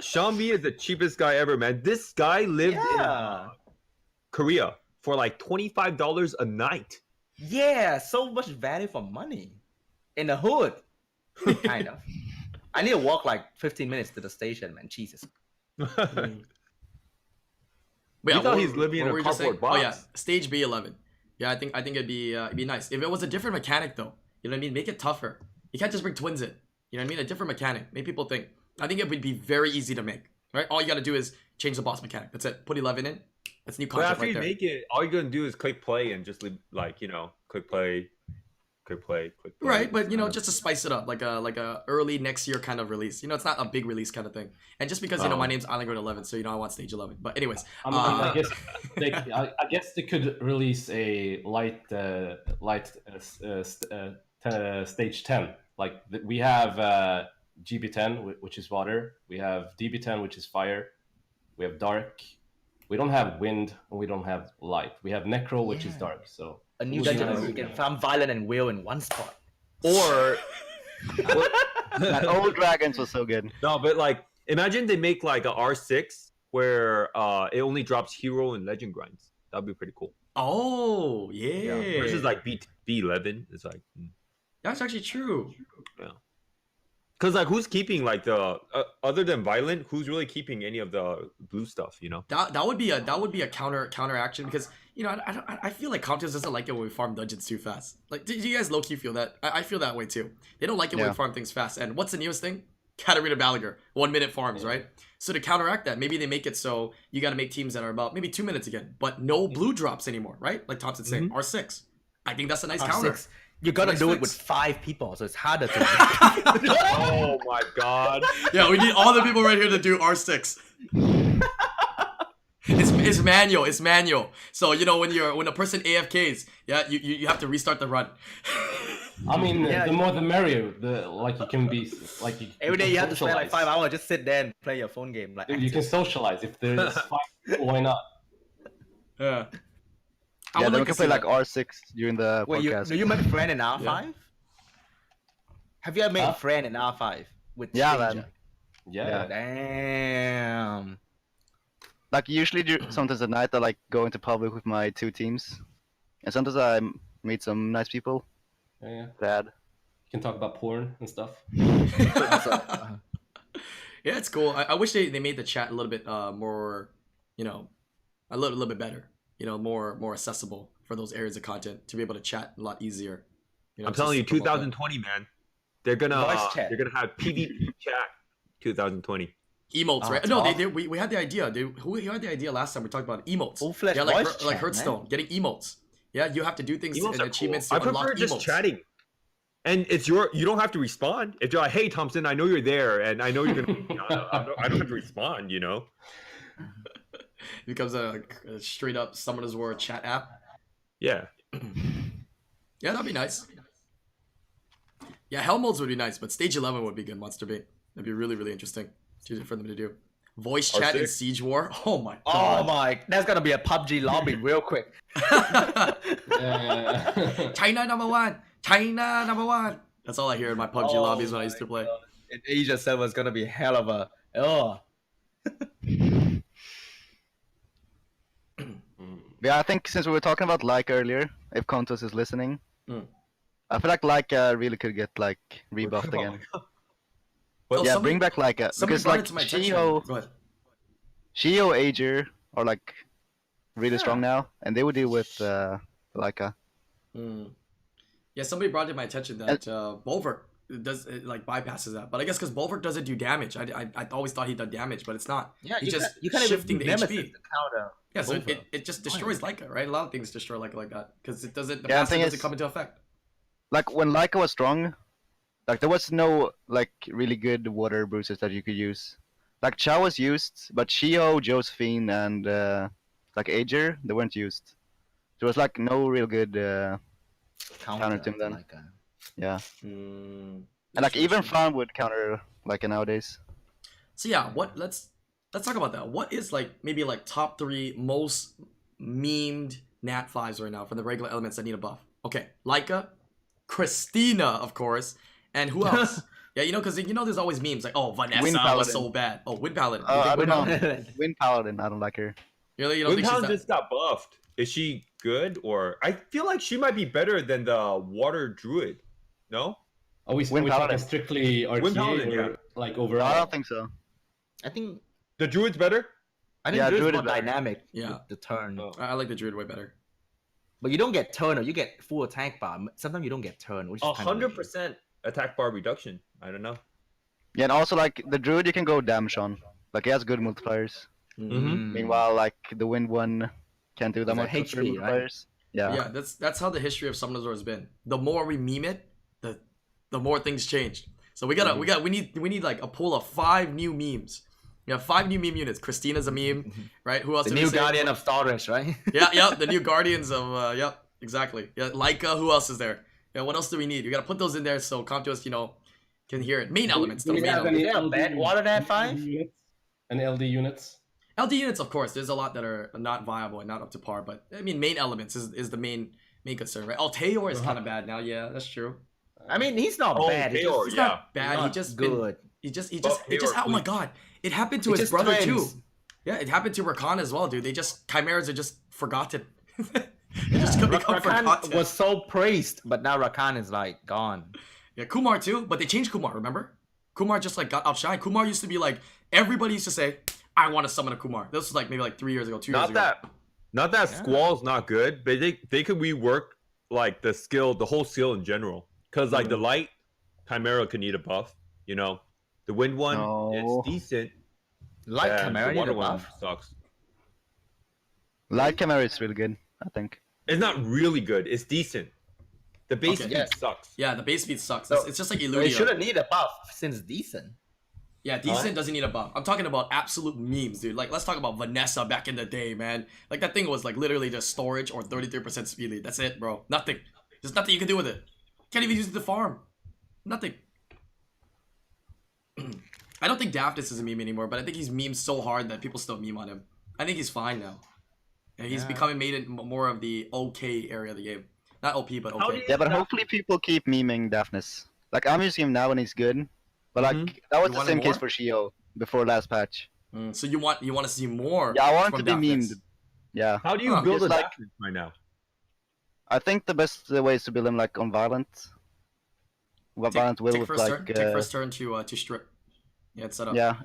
Sean B is the cheapest guy ever, man. This guy lived in Korea for like $25 a night. Yeah, so much value for money in the hood. Kind of. I need to walk like 15 minutes to the station, man. Jesus. But You thought what- he's living in what a were you just cardboard saying? Oh yeah, box. stage B11. Yeah, I think it'd be nice if it was a different mechanic though. You know what I mean? Make it tougher. You can't just bring twins in. You know what I mean? A different mechanic. Make people think. I think it would be very easy to make. Right? All you gotta do is change the boss mechanic. That's it. Put 11 in. That's new But content after right you there. make it, all you're gonna do is click play and just leave, like, you know, click play. Right, but you know, just to spice it up, like a early next year kind of release. You know, it's not a big release kind of thing. And just because you know my name's IslandGrown 11, so you know I want stage 11. But anyways, I guess they could release a stage 10. Like we have GB10, which is water. We have DB10, which is fire. We have dark. We don't have wind, and we don't have light. We have necro, which is dark. So A new Who's dungeon gonna where you do can that? farm violent and will in one spot. Or That old dragons was so good. no, but like imagine they make like a R6 where it only drops hero and legend grinds. That'd be pretty cool. oh yeah, Versus like B11. It's like that's actually true. because like who's keeping like the other than violent, who's really keeping any of the blue stuff, you know? That would be a counter action because you know I feel like ComToUs doesn't like it when we farm dungeons too fast. Like, do you guys low key feel that? I feel that way too. They don't like it when Yeah. we farm things fast. And what's the newest thing? Katarina Balaguer, 1 minute farms, right? So to counteract that, maybe they make it so you got to make teams that are about maybe 2 minutes again, but no blue drops anymore, right? Like Thompson's saying, R6. I think that's a nice counter. R6. You gotta Nice do it fix. with 5 people, so it's harder to. Oh my god. Yeah, we need all the people right here to do R6. It's manual. It's manual. So you know when a person AFKs, yeah, you have to restart the run. I mean, Yeah. the more the merrier. Like you can be like you. Every day you have to spend like socialize. 5 hours just sit there and play your phone game. Like Dude, you can socialize if there's 5 people. Why not? Yeah. I Yeah, would then we like can to play see like that. R6 during the wait, podcast. do you make friend in R5? Yeah. Have you ever made Huh? friend in R5 with Yeah, stranger? man. Yeah. Damn. Like usually, sometimes at night I like go into public with my 2 teams, and sometimes I meet some nice people. Yeah. Sad. You can talk about porn and stuff. Yeah, it's cool. I wish they made the chat a little bit more, you know, a little bit better. You know, more accessible for those areas of content to be able to chat a lot easier. You know, I'm telling you, just to promote that. 2020, man. They're gonna Voice chat. have PvP chat 2020. Emotes, Oh, right? it's No, awesome. we had the idea, dude. Who had the idea last time we talked about emotes? Full-fledged Yeah, like voice like chat, Hearthstone, getting emotes. Yeah, you have to do things Emotes and are achievements cool. I to unlock prefer just emotes. chatting. And it's you don't have to respond. If you're like, hey Thompson, I know you're there, and I know you're gonna I don't have to respond, you know. It becomes a straight up Summoner's War chat app. Yeah. Yeah, that'd be nice. Yeah, hell modes would be nice, but stage 11 would be good. Monster Bait. That'd be really really interesting for them to do. Voice chat in R6? Siege War. Oh my Oh god. my, that's gonna be a PUBG lobby real quick. China number one. China number one. That's all I hear in my PUBG lobbies when I used to play. In Asia server is gonna be hell of a Yeah, I think since we were talking about Like earlier, if Contos is listening, Mm. I feel like really could get like rebuffed Oh my again. Oh, Yeah, somebody- bring back Leica Somebody because brought like it to my attention. Shio, Go ahead. Ager are like really strong now, and they would deal with Leica. Mm. Yeah, somebody brought it to my attention that Bulwark does like bypasses that, but I guess because Bulwark doesn't do damage. I always thought he did damage, but it's not. Yeah, He's just you can't shifting even the Nemesis HP. to counter. Yeah, so Bulwark. it just destroys Leica, right? A lot of things destroy Leica like that because it doesn't. The Yeah, the passive thing doesn't is- come into effect. Like when Leica was strong, like there was no like really good water bruisers that you could use. Like Chow was used, but Shio, Josephine, and like Ager, they weren't used. There was like no real good counter to him then. Yeah. Mm, And like even interesting. Farm would counter Leica nowadays. So yeah, let's talk about that. What is like maybe like top 3 most memed Nat 5s right now from the regular elements that need a buff? Okay, Leica, Christina, of course, and who else? Yeah, you know, because you know, there's always memes like, "Oh, Vanessa Wind was Paladin. so bad." Oh, Wind Paladin. You I think don't Wind know. Paladin? Wind Paladin, I don't like her. You don't Wind think she's Paladin that? just got buffed. Is she good or I feel like she might be better than the Water Druid. No? Are we Wind talking Paladin. strictly RTA Paladin, or yeah. like No, overall? I don't think so. I think The Druid's better? Yeah, Druid's Druid more is better. dynamic. Yeah. with the turn. Oh. I like the Druid way better. But you don't get turn, or you get full attack bar. Sometimes you don't get turn, which is kind of 100% attack bar reduction. I don't know. Yeah, and also like the Druid, you can go damage on. Like he has good multipliers. Mm-hmm. Meanwhile, like the Wind one can't do that It's a much with their HP, right? multipliers. Yeah. Yeah, that's how the history of Summoners War has been. The more we meme it, the more things changed. So we need like a pool of 5 new memes. We have 5 new meme units. Christina's a meme, right? Who else? the did we new say? Guardian of Stardust, right? Yeah, the new Guardians of yep, exactly. Yeah, Leica. Who else is there? Yeah, what else do we need? We gotta put those in there so Comptos, can hear it. Main elements, though. Do we Main have elements. Is there a LD bad water Nat 5? units? And LD units? LD units, of course. There's a lot that are not viable and not up to par, but I mean, main elements is the main concern, right? Altair is kind of bad now. Yeah, that's true. I mean, he's not Oh, bad. Taylor, He's yeah. not bad. He Not just good. He just Buff it just. Hayward, Oh my please. god! It happened to It his just brother trends. too. Yeah, it happened to Rakan as well, dude. They just chimeras are just forgotten. They just could become Rakan forgotten. was so praised, but now Rakan is like gone. Yeah, Kumar too, but they changed Kumar. Remember? Kumar just like got outshined. Kumar used to be like everybody used to say, "I want to summon a Kumar." This was like maybe like 3 years ago, 2 years ago. Not that Squall's not good, but they could rework like the whole skill in general. Cause like the light Chimera could need a buff, The wind one, No. it's decent. Like and Chimera the need water a one buff. sucks. Light Chimera is really good, I think. It's not really good. It's decent. The base Okay. speed Yeah. sucks. Yeah, the base speed sucks. So, It's just like They Illudia. shouldn't need a buff since decent. Yeah, decent doesn't need a buff. I'm talking about absolute memes, dude. Like, let's talk about Vanessa back in the day, man. Like, that thing was like literally just storage or 33% speed lead. That's it, bro. Nothing. There's nothing you can do with it. Can't even use it to farm. Nothing. I don't think Daphnis is a meme anymore, but I think he's memed so hard that people still meme on him. I think he's fine now. And he's becoming made in more of the OK area of the game. Not OP, but OK. Yeah, but hopefully people keep memeing Daphnis. Like, I'm using him now and he's good. But like, that was You the want same him case more? for Shio before last patch. So you want to see more? Yeah, I want from to be Daphnis. memed. Yeah. How do you Huh. build a Just like- Daphnis right now? I think the best way is to build him like on Violent. Violent will Take with first like turn. Take first turn to strip. Yeah, it's set up. yeah.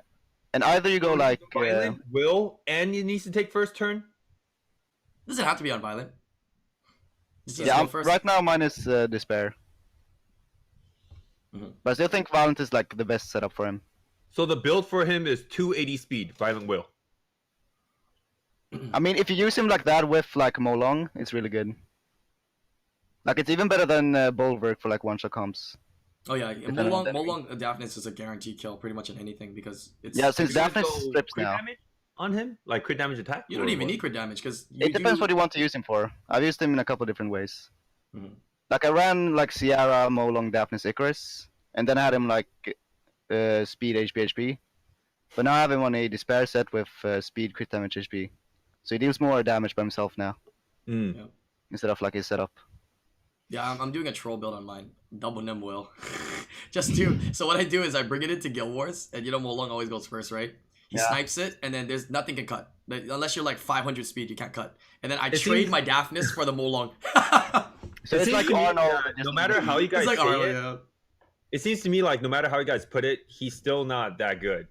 And either you go like Violent, Will, and he needs to take first turn. Doesn't have to be on violent. Just needs yeah, to go I'm, first. right now mine is Despair. Mhm. But I still think Violent is like the best setup for him. So the build for him is 280 speed, Violent Will. I mean, if you use him like that with like Molong, it's really good. Like it's even better than Bulwark for like one-shot comps. Oh yeah, Depending on Molong Daphnis is a guaranteed kill pretty much in anything because it's Yeah, since You're gonna Daphnis go strips crit now. damage on him, like crit damage attack. you don't or even what? need crit damage because It depends what you want to use him for. I've used him in a couple different ways. Mhm. Like I ran like Sierra, Molong, Daphnis, Icarus, and then I had him like speed HP. But now I have him on a Despair set with speed crit damage HP. So he deals more damage by himself now Mm. instead of like his setup. Yeah, I'm doing a troll build on mine. Double Nim Will. Just to so what I do is I bring it into Guild Wars and you know Molong always goes first, right? He Yeah. snipes it and then there's nothing can cut. Like, unless you're like 500 speed, you can't cut. And then I It trade seems- my Daphnis for the Molong. So It it's seems like to me Arnold. that no matter how you guys It's like say Arlo, it, yeah. it seems to me like no matter how you guys put it, he's still not that good.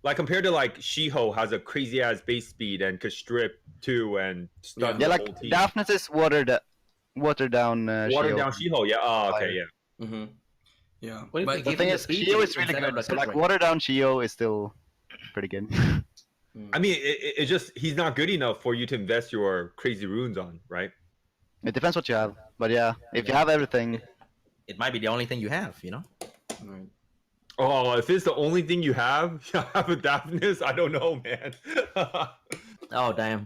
Like compared to like Shiho has a crazy ass base speed and could strip too and stun Yeah, the like whole team. Daphnis is watered down. Watered Shio. down Shiho, yeah. Oh, okay, yeah. Mm-hmm. Yeah. What if But they The give thing him is, speed Shio is really instead of good. the So like crit rate? watered down Shio is still pretty good. I mean, it's just he's not good enough for you to invest your crazy runes on, right? It depends what you have, but yeah, if you have everything, It might be the only thing you have, you know? Alright. Oh, if it's the only thing you have a Daphnis, I don't know, man. Oh, damn.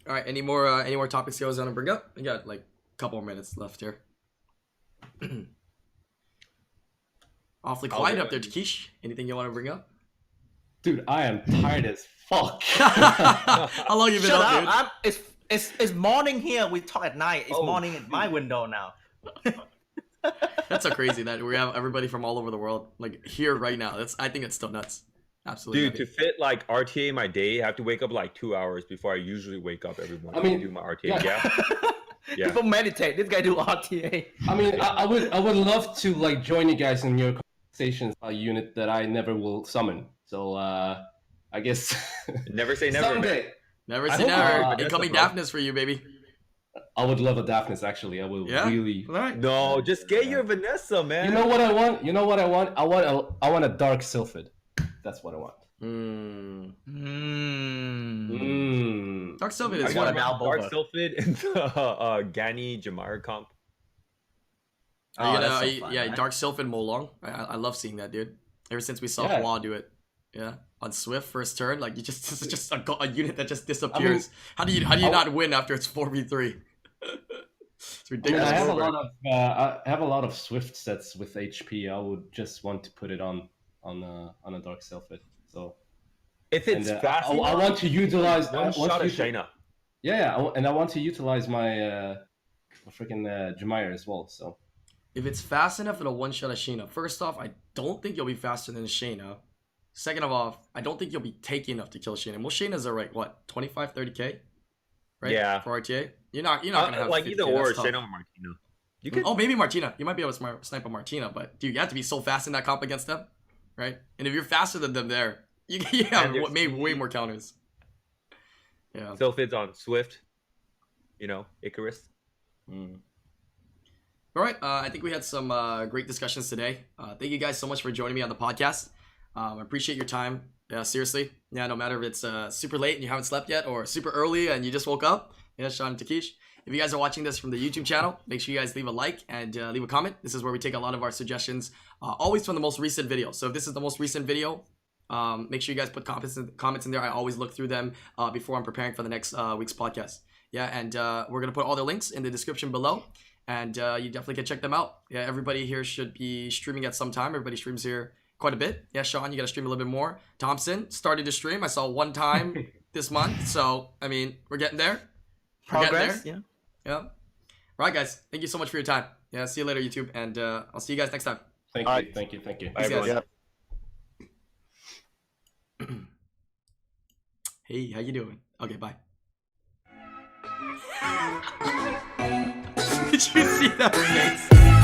All right, any more topics you guys want to bring up? We got like a couple more minutes left here. Awfully I'll quiet go up there, ahead. Takeesh. Anything you want to bring up? Dude, I am tired as fuck. How long you been Shut up, up! It's morning here. We talk at night. It's Oh, morning at my window now. dude? That's so crazy that we have everybody from all over the world like here right now. I think it's still nuts. Absolutely. Dude, to fit like RTA in my day, I have to wake up like 2 hours before I usually wake up every morning I mean, to do my RTA. yeah. Yeah. People meditate. This guy do RTA. I mean, I would love to like join you guys in your conversations about a unit that I never will summon. So I guess Never say never. man. someday Never I say hope never. Vanessa, Incoming bro. Daphnis for you, baby. I would love a Daphnis. Actually, I will Yeah. really. All right. No, just get your Vanessa, man. You know what I want? You know what I want? I want a dark Sylphid. That's what I want. Mm. Dark Sylvan I is got one. a Now Dark Boba. Sylphid in the Gani Jamar comp. Are you Oh, gonna, that's so are you- fun, yeah, man. Dark Sylphin Molong. I love seeing that, dude. Ever since we saw Yeah. Hua do it, yeah, on Swift first turn, like you just it's just a unit that just disappears. how do you not win after it's 4v3? It's I mean, ridiculous. I have a lot of Swift sets with HP. I would just want to put it on a dark Sylphid. So If it's and, fast, I want to utilize one I want shot to of uti- Shayna. and I want to utilize my freaking Jemire as well. So If it's fast enough, it'll one shot a Shayna. First off, I don't think you'll be faster than Shayna. Second of all, I don't think you'll be taking enough to kill Shayna. Most Shaynas are like what 25, 30k, right? Yeah. For RTA, you're not gonna have like 50K, either or that's tough. Shayna or Martina. You could. Oh, maybe Martina. You might be able to snipe a Martina, but dude, you have to be so fast in that comp against them, right? And if you're faster than them, there, you have And they're made way speedy. more counters. Yeah. Sylphids on Swift. You know, Icarus. All right. I think we had some great discussions today. Thank you guys so much for joining me on the podcast. I appreciate your time. Yeah, seriously. Yeah, no matter if it's super late and you haven't slept yet or super early and you just woke up. Yeah, Sean and Takeesh. If you guys are watching this from the YouTube channel, make sure you guys leave a like and leave a comment. This is where we take a lot of our suggestions, always from the most recent video. So if this is the most recent video, make sure you guys put comments in there. I always look through them before I'm preparing for the next week's podcast. Yeah, and we're gonna put all the links in the description below, and you definitely can check them out. Yeah, everybody here should be streaming at some time. Everybody streams here quite a bit. Yeah, Sean, you gotta stream a little bit more. Thompson started to stream. I saw one time this month, so I mean, we're getting there. Progress. Yeah. Yeah. All right, guys. Thank you so much for your time. Yeah, see you later, YouTube, and I'll see you guys next time. Thank All you, right. thank you, thank you. Bye, everyone. Yeah. Hey, how you doing? Okay, bye. Did you see that face?